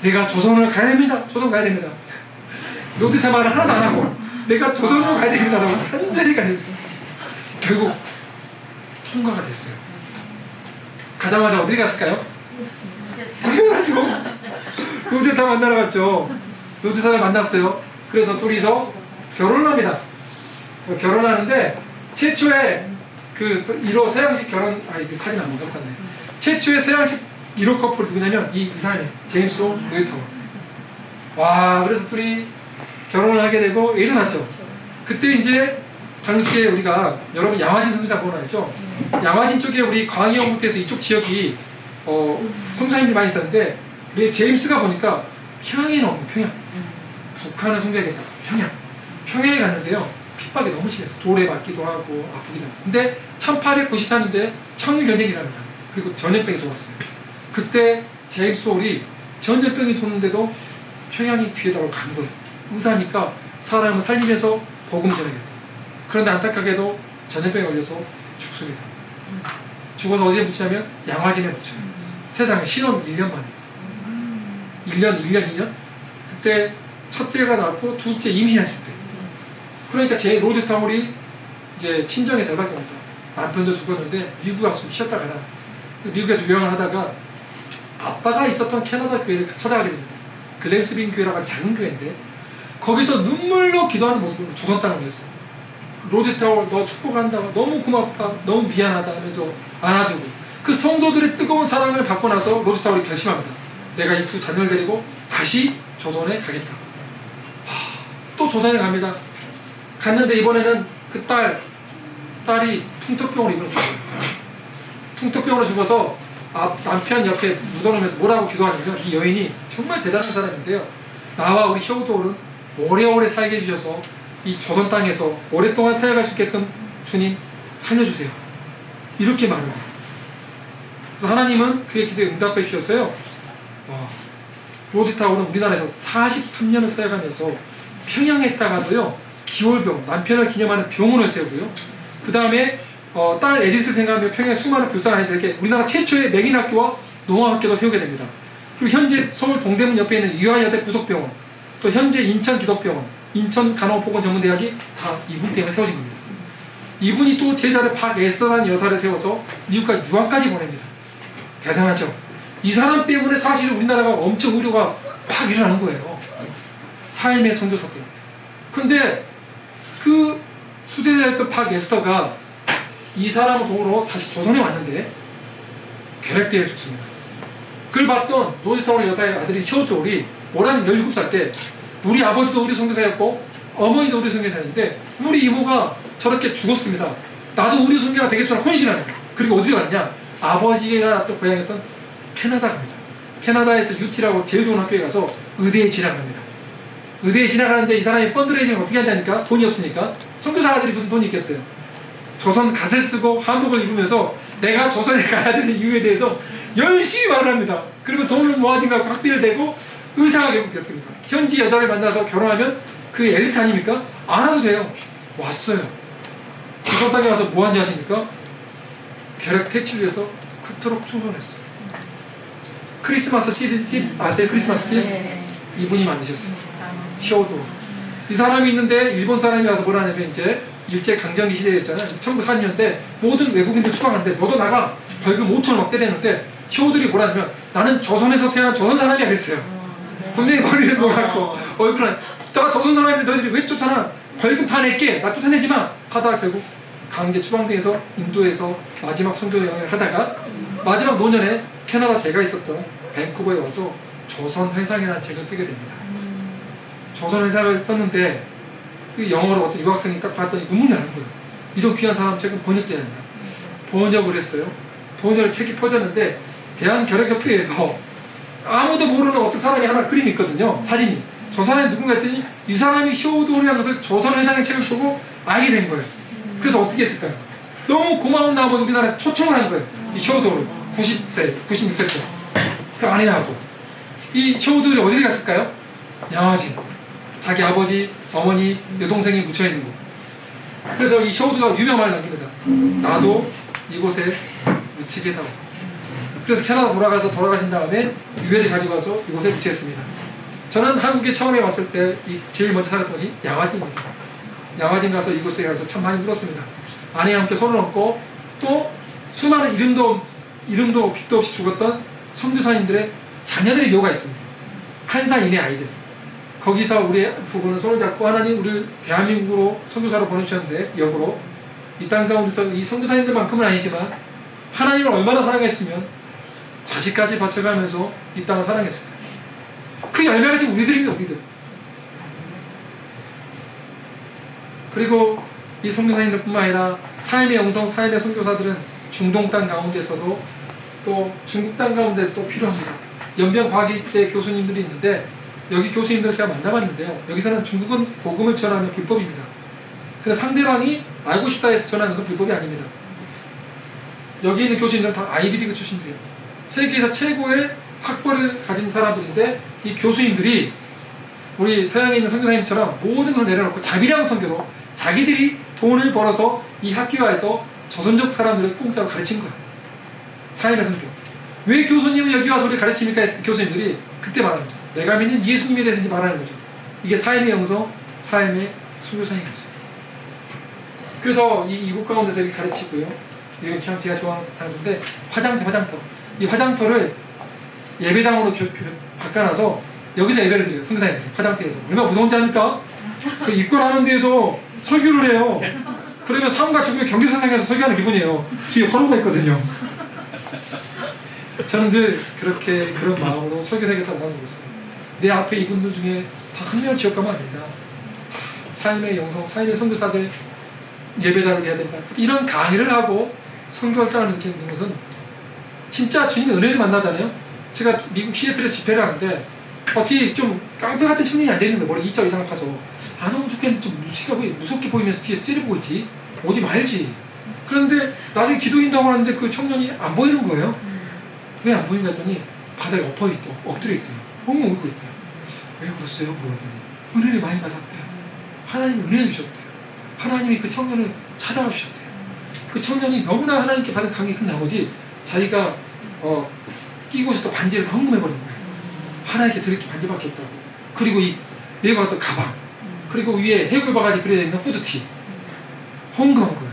내가 조선으로 가야 됩니다. 조선 가야 됩니다. 로드타 말을 하나도 안 하고 내가 조선으로 가야 됩니다. 완전히 가졌어요. 결국 통과가 됐어요. 가자마자 어디 갔을까요? 당연하죠. 로제타 만나러 갔죠. 로제타를 만났어요. 그래서 둘이서 결혼을 합니다. 결혼하는데 최초의 그 1호 서양식 결혼 이게 사진 안 먹었네. 최초의 서양식 1호 커플이 누구냐면 이 사람이 제임스 올, 로제타. 와, 그래서 둘이 결혼을 하게 되고 애를 낳죠. 그때 이제 당시에 우리가 여러분 양화진 선교사 보는 알죠? 양화진 쪽에 우리 광해역부터 해서 이쪽 지역이 선교사님들이 많이 있었는데 우리 제임스가 보니까 평양에 나오는 평양. 북한을 선교하겠다. 평양에 갔는데요. 핍박이 너무 심해서 돌에 맞기도 하고 아프기도 하고. 근데 1894년도에 청일전쟁이랍니다. 그리고 전염병이 돌았어요. 그때 제임스 올이 전염병이 도는데도 평양이 귀에다가 간 거예요. 의사니까 사람을 살리면서 복음 전하겠다. 그런데 안타깝게도 전염병에 걸려서 죽습니다. 죽어서 어디에 묻히냐면 양화진에 묻혀요. 세상에 신혼 1년 만에. 1년, 2년? 그때 첫째가 낳고 둘째 임신했을 때. 그러니까 제 로제타 올이 이제 친정에 전화가 온다. 남편도 죽었는데 미국 가서 좀 쉬었다 가라. 미국에서 유학을 하다가 아빠가 있었던 캐나다 교회를 찾아가게 됩니다. 글랜스빈 교회라고 작은 교회인데 거기서 눈물로 기도하는 모습을 조선 땅을 위해서 로제타 올 너 축복한다. 너무 고맙다. 너무 미안하다 하면서 안아주고 그 성도들의 뜨거운 사랑을 받고 나서 로제타 올이 결심합니다. 내가 이 두 자녀를 데리고 다시 조선에 가겠다. 또 조선에 갑니다. 갔는데 이번에는 그 딸이 풍토병으로 이번에 죽어요. 풍토병으로 죽어서 남편 옆에 묻어놓으면서 뭐라고 기도하냐면 이 여인이 정말 대단한 사람인데요. 나와 우리 시어도는 오래오래 살게 해주셔서 이 조선 땅에서 오랫동안 살아갈 수 있게끔 주님 살려주세요. 이렇게 말합니다. 그래서 하나님은 그의 기도에 응답해 주셔서요. 로제타 올은 우리나라에서 43년을 살아가면서 평양에다가도요 기월병, 남편을 기념하는 병원을 세우고요. 그 다음에 딸 에디스를 생각하며 평양에 수많은 불쌍한 아이들에게 우리나라 최초의 맹인학교와 농아학교도 세우게 됩니다. 그리고 현재 서울 동대문 옆에 있는 유아여대 부속병원, 또 현재 인천기독병원, 인천간호보건전문대학이 다 이분 때문에 세워진 겁니다. 이분이 또 제자를 박에서라는 여사를 세워서 미국까지 유학까지 보냅니다. 대단하죠. 이 사람 때문에 사실 우리나라가 엄청 의료가 확 일어나는 거예요. 삶의 선교사 때문에. 근데 그 수제자였던 박에스터가 이 사람을 도우러 다시 조선에 왔는데 괴력대에 죽습니다. 그걸 봤던 노지스타울 여사의 아들이 쇼토울이 뭐라는 17살 때 우리 아버지도 의료 선교사였고 어머니도 의료 선교사였는데 우리 이모가 저렇게 죽었습니다. 나도 의료 선교가 되겠습니다. 헌신하는 거예요. 그리고 어디로 가느냐? 아버지가 또 고향이었던 캐나다 갑니다. 캐나다에서 UT라고 제일 좋은 학교에 가서 의대에 진학합니다. 의대에 진학하는데 이 사람이 펀드레이징을 어떻게 한다니까? 돈이 없으니까. 선교사 아들이 무슨 돈이 있겠어요? 조선 갓을 쓰고 한복을 입으면서 내가 조선에 가야 되는 이유에 대해서 열심히 말을 합니다. 그리고 돈을 모아진 거 학비를 대고 의사가 결국 됐습니다. 현지 여자를 만나서 결혼하면 그 엘리트 아닙니까? 안 와도 돼요. 왔어요. 그 성당에 와서 뭐 한지 아십니까? 괴력 퇴치를 위해서 그토록 충성했어요. 크리스마스 씨 아세요? 크리스마스 씨? 네. 이분이 만드셨어요. 쇼도. 이 사람이 있는데 일본 사람이 와서 뭐라 하냐면 이제 일제 강점기 시대였잖아요. 1940년대 모든 외국인들 추방하는데 너도 나가 벌금 5,000원 막 때렸는데 쇼들이 뭐라 하냐면 나는 조선에서 태어난 조선 사람이야 그랬어요. 분명히 머리는 노랗고 얼굴은 나 조선 사람인데 너희들이 왜 쫓아나? 벌금 다 낼게. 나 쫓아내지 마. 하다가 결국 강제 추방돼서 인도에서 마지막 선교 여행을 하다가 마지막 노년에 캐나다 제가 있었던 밴쿠버에 와서 조선회상이라는 책을 쓰게 됩니다. 조선회상을 썼는데 그 영어로 어떤 유학생이 딱 봤더니 눈물이 나는 거예요. 이런 귀한 사람 책은 번역돼야 된다. 번역을 했어요. 번역을 책이 퍼졌는데 대한결핵협회에서 아무도 모르는 어떤 사람이 하나 그림이 있거든요. 사진이. 저 사람이 누군가 했더니 이 사람이 쇼도리라는 것을 조선회상의 책을 보고 알게 된 거예요. 그래서 어떻게 했을까요? 너무 고마운 나머지 우리나라에서 초청을 한 거예요. 이 쇼도리 90세, 96세 때. 그 아내하고. 이 쇼도리 어디를 갔을까요? 양화진. 자기 아버지, 어머니, 여동생이 묻혀있는 곳. 그래서 이 쇼도가 유명한 말을 남깁니다. 나도 이곳에 묻히게 다오. 그래서 캐나다 돌아가신 다음에 유해를 가지고 와서 이곳에 묻혔습니다. 저는 한국에 처음에 왔을 때 제일 먼저 살았던 곳이 양화진입니다. 양화진 가서 이곳에 가서 참 많이 울었습니다. 아내와 함께 손을 얹고 또 수많은 이름도 빛도 없이 죽었던 선교사님들의 자녀들의 묘가 있습니다. 1살 이내 아이들. 거기서 우리 부부는 손을 잡고 하나님 우리를 대한민국으로 선교사로 보내주셨는데 역으로 이 땅 가운데서 이 선교사님들만큼은 아니지만 하나님을 얼마나 사랑했으면 자식까지 바쳐가면서 이 땅을 사랑했을까. 그 열매가 지금 우리들입니다. 우리들. 그리고 이 선교사님들 뿐만 아니라 삶의 영성, 삶의 선교사들은 중동 땅 가운데서도 또 중국 땅 가운데서도 필요합니다. 연변과학대 교수님들이 있는데 여기 교수님들을 제가 만나봤는데요. 여기서는 중국은 복음을 전하는 불법입니다. 그래서 상대방이 알고 싶다 해서 전하는 것은 불법이 아닙니다. 여기 있는 교수님들은 다 아이비리그 출신들이에요. 세계에서 최고의 학벌을 가진 사람들인데 이 교수님들이 우리 서양에 있는 선교사님처럼 모든 걸 내려놓고 자비랑 선교로 자기들이 돈을 벌어서 이 학교에서 조선족 사람들을 공짜로 가르친 거예요. 삶의 선교. 왜 교수님은 여기 와서 우리 가르칩니까? 했을 때 교수님들이 그때 말합니다. 내가 믿는 예수님에 대해서 이제 말하는 거죠. 이게 삶의 영성, 삶의 선교사인 거죠. 그래서 이곳 가운데서 이렇게 가르치고요. 이건 참 제가 좋아하는 단어인데 화장터. 이 화장터를 예배당으로 바꿔놔서 여기서 예배를 드려요. 선교사님들이 화장터에서. 얼마나 무서운지 아닙니까? 그 입구하는 데에서 설교를 해요. 그러면 삶과 죽음의 경계선상에서 설교하는 기분이에요. 뒤에 화로가 있거든요. 저는 늘 그런 마음으로 설교하겠다고 하고 있어요. 내 앞에 이분들 중에 다 한 명 지역 가면 안 된다. 삶의 영성, 삶의 선교사들 예배자를 해야 된다. 이런 강의를 하고 선교활동을 느끼는 것은 진짜 주님의 은혜를 만나잖아요. 제가 미국 시애틀에서 집회를 하는데 어떻게 좀 깡패 같은 청년이 앉아있는데 머리 2자 이상 파서 너무 좋겠는데 좀 무섭게 보이면서 뒤에서 째려보고 있지. 오지 말지. 그런데 나중에 기도인다고 하는데 그 청년이 안 보이는 거예요. 왜 안 보이는가 했더니 바닥에 엎드려 있대요. 엉엉 울고 있대요. 왜 그랬어요? 물어보더니 은혜를 많이 받았대요. 하나님이 은혜를 주셨대요. 하나님이 그 청년을 찾아와 주셨대요. 그 청년이 너무나 하나님께 받은 강이 큰 나머지 자기가 끼고 있었던 반지를 다 헌금해버린 거예요. 하나님께 드릴 게 반지밖에 없다고. 그리고 이 메고 갔던 가방, 그리고 위에 해골 바가지 그려져 있는 후드티, 헌금한 거예요.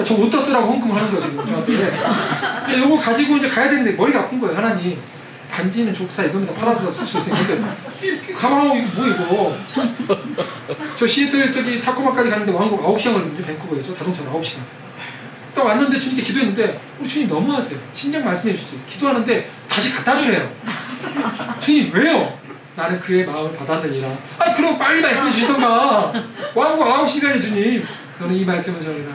저 어디다 쓰라고 헌금을 하는 거야 지금 저한테. 이거 가지고 이제 가야 되는데 머리가 아픈 거예요. 하나님, 반지는 좋다, 이겁니다. 팔아서 쓸 수 있으니까. 가방하고 이거 뭐 이거. 저 시애틀 저기 타코마까지 가는데 왕복 9시간 걸리거든요. 밴쿠버에서 자동차로 9시간. 딱 왔는데 주님께 기도했는데 우리 주님 너무하세요. 친정 말씀해 주시지. 기도하는데 다시 갖다 주래요. 주님 왜요? 나는 그의 마음을 받았느니라. 아니 그럼 빨리 말씀해 주시던가. 왕복 9시간이 주님. 너는 이 말씀을 전해라.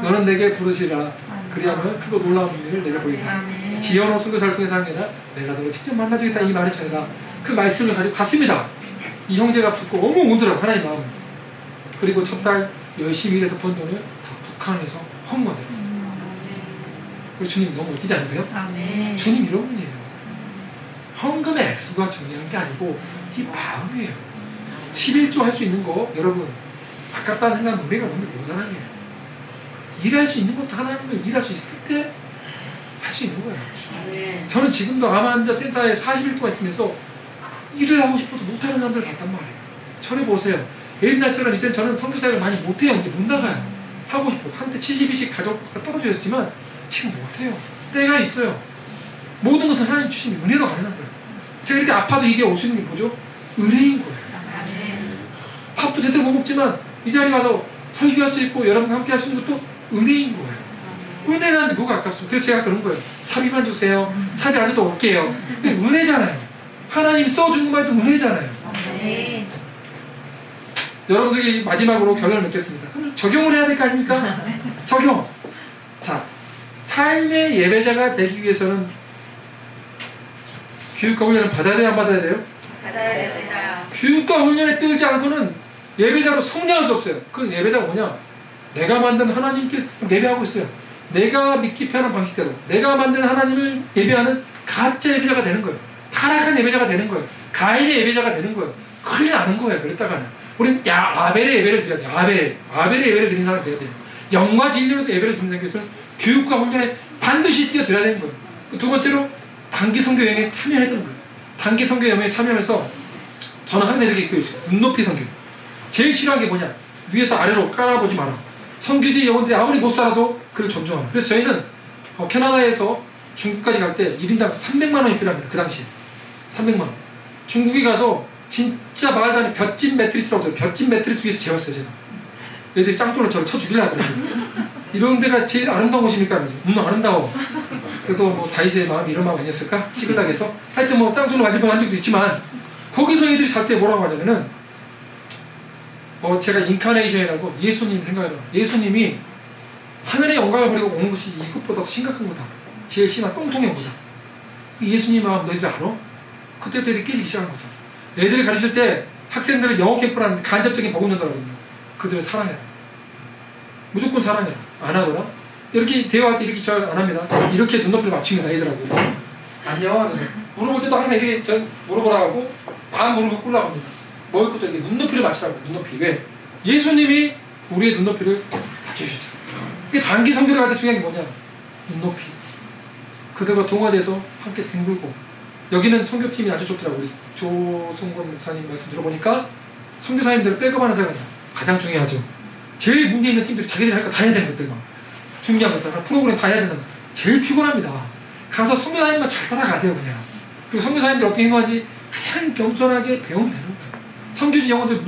너는 내게 부르시라. 그리하면 크고 놀라운 비밀을 내게 보이라. 지연호 선교사를 통해서 한 게 아니라 내가 너를 직접 만나주겠다 이 말을 전해라. 그 말씀을 가지고 갔습니다. 이 형제가 붙고 너무 오더라고 하나님 마음. 그리고 첫 달 열심히 일해서 번 돈을 다 북한에서 헌금하더라고요. 우리 주님 너무 멋지지 않으세요? 주님 이런 분이에요. 헌금의 액수가 중요한 게 아니고 이 마음이에요. 11조 할 수 있는 거 여러분 아깝다는 생각은 우리가 오늘 모자라네요. 일할 수 있는 것도 하나님을 일할 수 있을 때 할 수 있는 거예요. 저는 지금도 아마한자 센터에 40일 동안 있으면서 일을 하고 싶어도 못하는 사람들 봤단 말이에요. 저를 보세요. 옛날처럼 이제 저는 선교사를 많이 못해요. 이제 못 나가요. 하고 싶어. 한때 70일씩 가족가 떨어져 있지만 지금 못해요. 때가 있어요. 모든 것은 하나님 주신 은혜로 가능한 거예요. 제가 이렇게 아파도 이게 올 수 있는 게 뭐죠? 은혜인 거예요. 밥도 제대로 못 먹지만 이 자리에 가서 설교할 수 있고 여러분과 함께 할 수 있는 것도 은혜인 거예요. 은혜라는 게 뭐가 아깝습니까? 그래서 제가 그런 거예요. 차비만 주세요. 차비 아직도 올게요. 은혜잖아요. 하나님 써준 것만 해도 은혜잖아요. 여러분들이 마지막으로 결론을 맺겠습니다. 그럼 적용을 해야 될 거 아닙니까? 적용. 자, 삶의 예배자가 되기 위해서는 교육과 훈련을 받아야 돼요? 안 받아야 돼요? 받아야 됩니다. 교육과 훈련에 뜨지 않고는 예배자로 성장할 수 없어요. 그 예배자가 뭐냐? 내가 만든 하나님께 예배하고 있어요. 내가 믿기 편한 방식대로 내가 만든 하나님을 예배하는 가짜 예배자가 되는 거예요. 타락한 예배자가 되는 거예요. 가인의 예배자가 되는 거예요. 큰일 나는 거예요. 그랬다가는 우리는 아벨의 예배를 드려야 돼요. 아벨의 예배를 드리는 사람 돼야 돼요. 영과 진리로 예배를 드리는 것은 교육과 훈련에 반드시 뛰어들어야 되는 거예요. 두 번째로 단기 선교 여행에 참여해야 되는 거예요. 단기 선교 여행에 참여하면서 저는 항상 이렇게 얘기해요. 눈높이 선교. 제일 싫어하는 게 뭐냐? 위에서 아래로 깔아보지 마라. 선교지 영혼들이 아무리 못 살아도 그를 존중하라. 그래서 저희는 캐나다에서 중국까지 갈 때 1인당 300만 원이 필요합니다. 그 당시에 300만 원. 중국에 가서 진짜 마을 단위 볏짚 매트리스라고 해요. 볏짚 매트리스 위에서 재웠어요. 제가. 애들이 짱돌로 저를 쳐 죽이려 하더라고요. 이런 데가 제일 아름다운 곳입니까? 아름다워. 그래도 뭐 다윗의 마음이 이런 마음 아니었을까? 시글락에서 하여튼 뭐 짱돌로 맞으면 한 적도 있지만 거기서 애들이 잘 때 뭐라고 하냐면은 제가 인카네이션이라고 예수님 생각해봐. 예수님이 하늘의 영광을 버리고 오는 것이 이것보다 더 심각한 거다. 제일 심한 똥통의 거다. 예수님 마음 너희들 알아? 그때부터 애들이 깨지기 시작한 거죠. 애들을 가르칠 때 학생들을 영어 캠프라는 간접적인 복음 전달하거든요. 그들을 사랑해라. 무조건 사랑해라. 안 하더라? 이렇게 대화할 때 이렇게 잘 안 합니다. 이렇게 눈높이를 맞춥니다. 애들하고. 안녕 하면서. 물어볼 때도 항상 이렇게 물어보라 하고 반 무릎을 꿇라고 합니다. 먹을 것도 이렇게 눈높이를 맞추라고. 눈높이. 왜? 예수님이 우리의 눈높이를 맞춰주셨죠. 이게 단기 선교를 할 때 중요한 게 뭐냐? 눈높이. 그들과 동화돼서 함께 뒹굴고. 여기는 선교팀이 아주 좋더라고요. 우리 조성권 목사님 말씀 들어보니까 선교사님들을 백업하는 사람이 가장 중요하죠. 제일 문제 있는 팀들이 자기들이 할 거 다 해야 되는 것들만. 중요한 것들, 프로그램 다 해야 되는 제일 피곤합니다. 가서 선교사님만 잘 따라가세요 그냥. 그리고 선교사님들 어떻게 행동하는지 가장 겸손하게 배우면 되는 거예요. 선교지 영혼들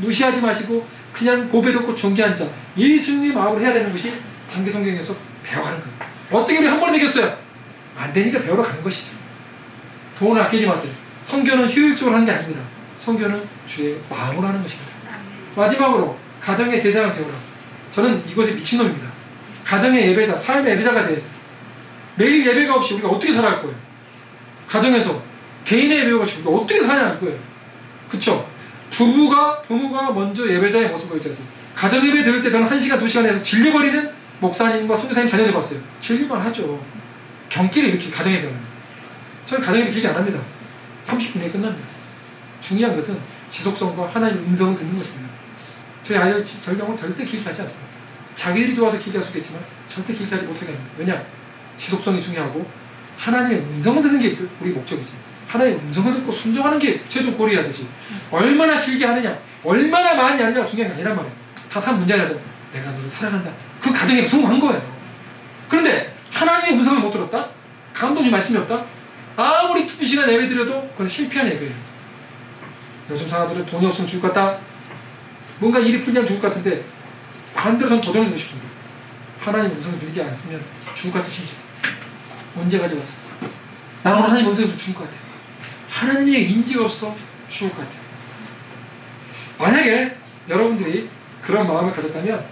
무시하지 마시고 그냥 고배롭고 존귀한 자 예수님의 마음으로 해야 되는 것이 단기 성경에서 배워가는 거예요. 어떻게 우리 한 번에 되겠어요? 안 되니까 배우러 가는 것이죠. 돈을 아끼지 마세요. 선교는 효율적으로 하는 게 아닙니다. 선교는 주의 마음으로 하는 것입니다. 마지막으로 가정의 대상을 세우라. 저는 이것에 미친놈입니다. 가정의 예배자, 삶의 예배자가 돼야 돼요. 매일 예배가 없이 우리가 어떻게 살아갈 거예요? 가정에서 개인의 예배가 없이 우리가 어떻게 사냐 이거예요. 그쵸? 부모가 먼저 예배자의 모습을 보여줘야지. 가정 예배 들을 때 저는 1시간, 2시간에서 질려버리는 목사님과 선교사님 자녀를 봤어요. 질릴만 하죠. 경기를 이렇게 가정 예배하는. 저는 가정 예배 길게 안 합니다. 30분에 끝납니다. 중요한 것은 지속성과 하나님의 음성을 듣는 것입니다. 저희 아이들 전령은 절대 길게 하지 않습니다. 자기들이 좋아서 길게 할 수 있겠지만 절대 길게 하지 못하게 합니다. 왜냐? 지속성이 중요하고 하나님의 음성을 듣는 게 우리 목적이지. 하나님의 음성을 듣고 순종하는 게 최종 골이어야 되지. 얼마나 길게 하느냐, 얼마나 많이 하느냐가 중요한 게 아니란 말이에요. 다 문제라도 내가 너를 사랑한다. 그 가정에 성공한 거예요. 그런데 하나님의 음성을 못 들었다? 감동의 말씀이 없다? 아무리 2시간 예배 드려도 그건 실패한 예배예요. 요즘 사람들은 돈이 없으면 죽을 것 같다. 뭔가 일이 풀리면 죽을 것 같은데 반대로 전 도전해주고 싶습니다. 하나님의 음성을 들리지 않았으면 죽을 것 같은 심정. 언제 가져갔어? 나는 오늘 하나님의 음성을 죽을 것 같아요. 하나님의 인지가 없어 죽을 것 같아요. 만약에 여러분들이 그런 마음을 가졌다면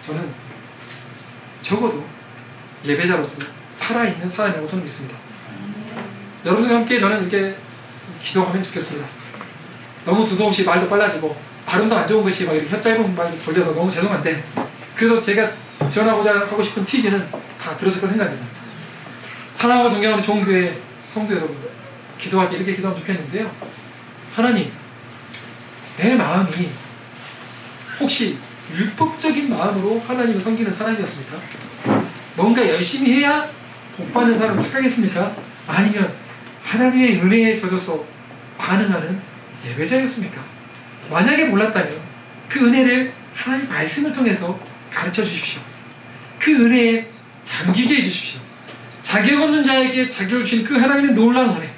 저는 적어도 예배자로서 살아있는 사람이라고 저는 믿습니다. 여러분들과 함께 저는 이렇게 기도하면 좋겠습니다. 너무 두서없이 말도 빨라지고 발음도 안 좋은 것이 막 이렇게 혀 짧은 말도 돌려서 너무 죄송한데 그래도 제가 전하고자 하고 싶은 취지는 다 들었을 거 생각합니다. 사랑하고 존경하는 좋은 교회 성도 여러분, 기도할 때 이렇게 기도하면 좋겠는데요. 하나님, 내 마음이 혹시 율법적인 마음으로 하나님을 섬기는 사람이었습니까? 뭔가 열심히 해야 복받는 사람을 착각했습니까? 아니면 하나님의 은혜에 젖어서 반응하는 예배자였습니까? 만약에 몰랐다면 그 은혜를 하나님 말씀을 통해서 가르쳐 주십시오. 그 은혜에 잠기게 해주십시오. 자격 없는 자에게 자격을 주신 그 하나님의 놀라운 은혜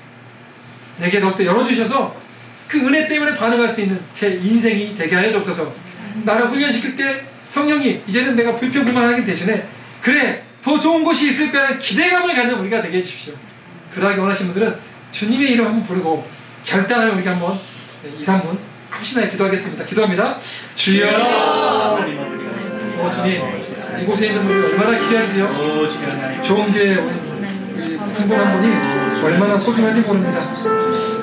내게 더욱더 열어주셔서 그 은혜 때문에 반응할 수 있는 제 인생이 되게 하여 주옵소서. 나를 훈련시킬 때 성령님 이제는 내가 불평불만하기 대신에 그래 더 좋은 곳이 있을 거라는 기대감을 갖는 우리가 되게 해주십시오. 그러하기 원하시는 분들은 주님의 이름 한번 부르고 결단하여 우리가 한번 2, 3분 함신하여 기도하겠습니다. 기도합니다. 주여. 주님, 이곳에 있는 분이 얼마나 귀한지요. 좋은 교회 우리 한 분 한 분이 얼마나 소중한지 모릅니다.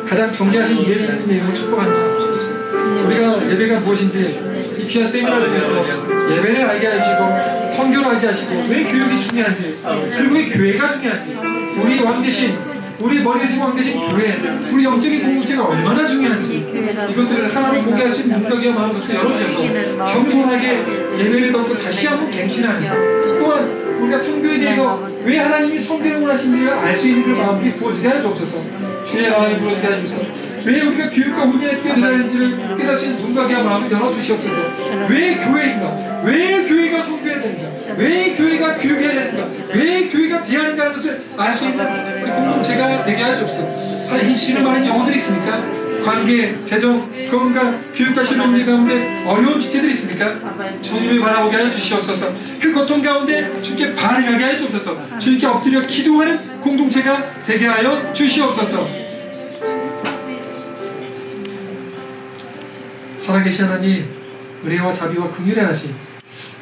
가장 존귀하신 예수님의 이름으로 축복합니다. 우리가 예배가 무엇인지 이 귀한 세미나를 통해서 예배를 알게 하시고 선교를 알게 하시고 왜 교육이 중요한지 그리고 왜 교회가 중요한지 우리 왕 대신 우리 머리 대신 왕 대신 교회 우리 영적인 공동체가 얼마나 중요한지 이것들을 하나로 보게 할 수 있는 눈가기와 마음을 열어주셔서 겸손하게 예배를 더욱더 다시 한번 갱신하며 또한 우리가 선교에 대해서 왜 하나님이 선교를 원하시는지를 알 수 있는 그 마음이 부어지게 하여 주옵소서. 주의 마음이 부어지게 하여 주옵소서. 왜 우리가 교육과 훈련에 뛰어들어야 하는지를 깨달을 수 있는 눈가기와 마음을 열어주시옵소서. 왜 교회인가? 왜 교회가 선교해야 되는가? 왜 교회가 교육해야 되는가? 왜 교회가 대하는가 하는 것을 알 수 있는 우리 공동체가 되게 하여 주옵소서. 하나님 이 시를 많은 영혼들이 있습니까? 관계, 재정, 건강, 교육과 신뢰 가운데 어려운 주체들이 있습니까? 주님을 바라보게 하여 주시옵소서. 그 고통 가운데 주께 반응하게 하여 주옵소서. 주님께 엎드려 기도하는 공동체가 되게 하여 주시옵소서. 살아계신 하나님, 은혜와 자비와 긍휼의 하나님,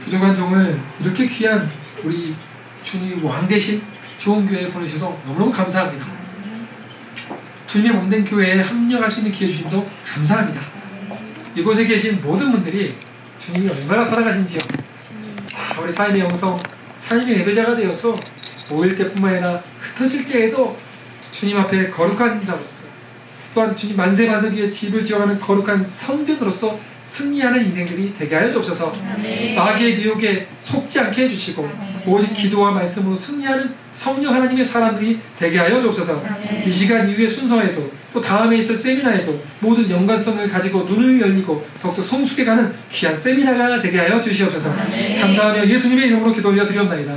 부족한 종을 이렇게 귀한 우리 주님 왕 대신 좋은 교회에 보내주셔서 너무너무 감사합니다. 주님의 몸된 교회에 합력할 수 있는 기회 주심도 감사합니다. 이곳에 계신 모든 분들이 주님이 얼마나 사랑하신지요. 우리 삶의 영성, 삶의 예배자가 되어서 모일 때뿐만 아니라 흩어질 때에도 주님 앞에 거룩한 자로서 또한 주님 만세만석 위에 집을 지어가는 거룩한 성전으로서 승리하는 인생들이 되게 하여 주옵소서. 악의 미혹에 속지 않게 해주시고 오직 기도와 말씀으로 승리하는 성령 하나님의 사람들이 되게 하여 주옵소서. 이 시간 이후의 순서에도 또 다음에 있을 세미나에도 모든 연관성을 가지고 눈을 열리고 더욱더 성숙해가는 귀한 세미나가 되게 하여 주시옵소서. 감사하며 예수님의 이름으로 기도 올려 드리옵나이다.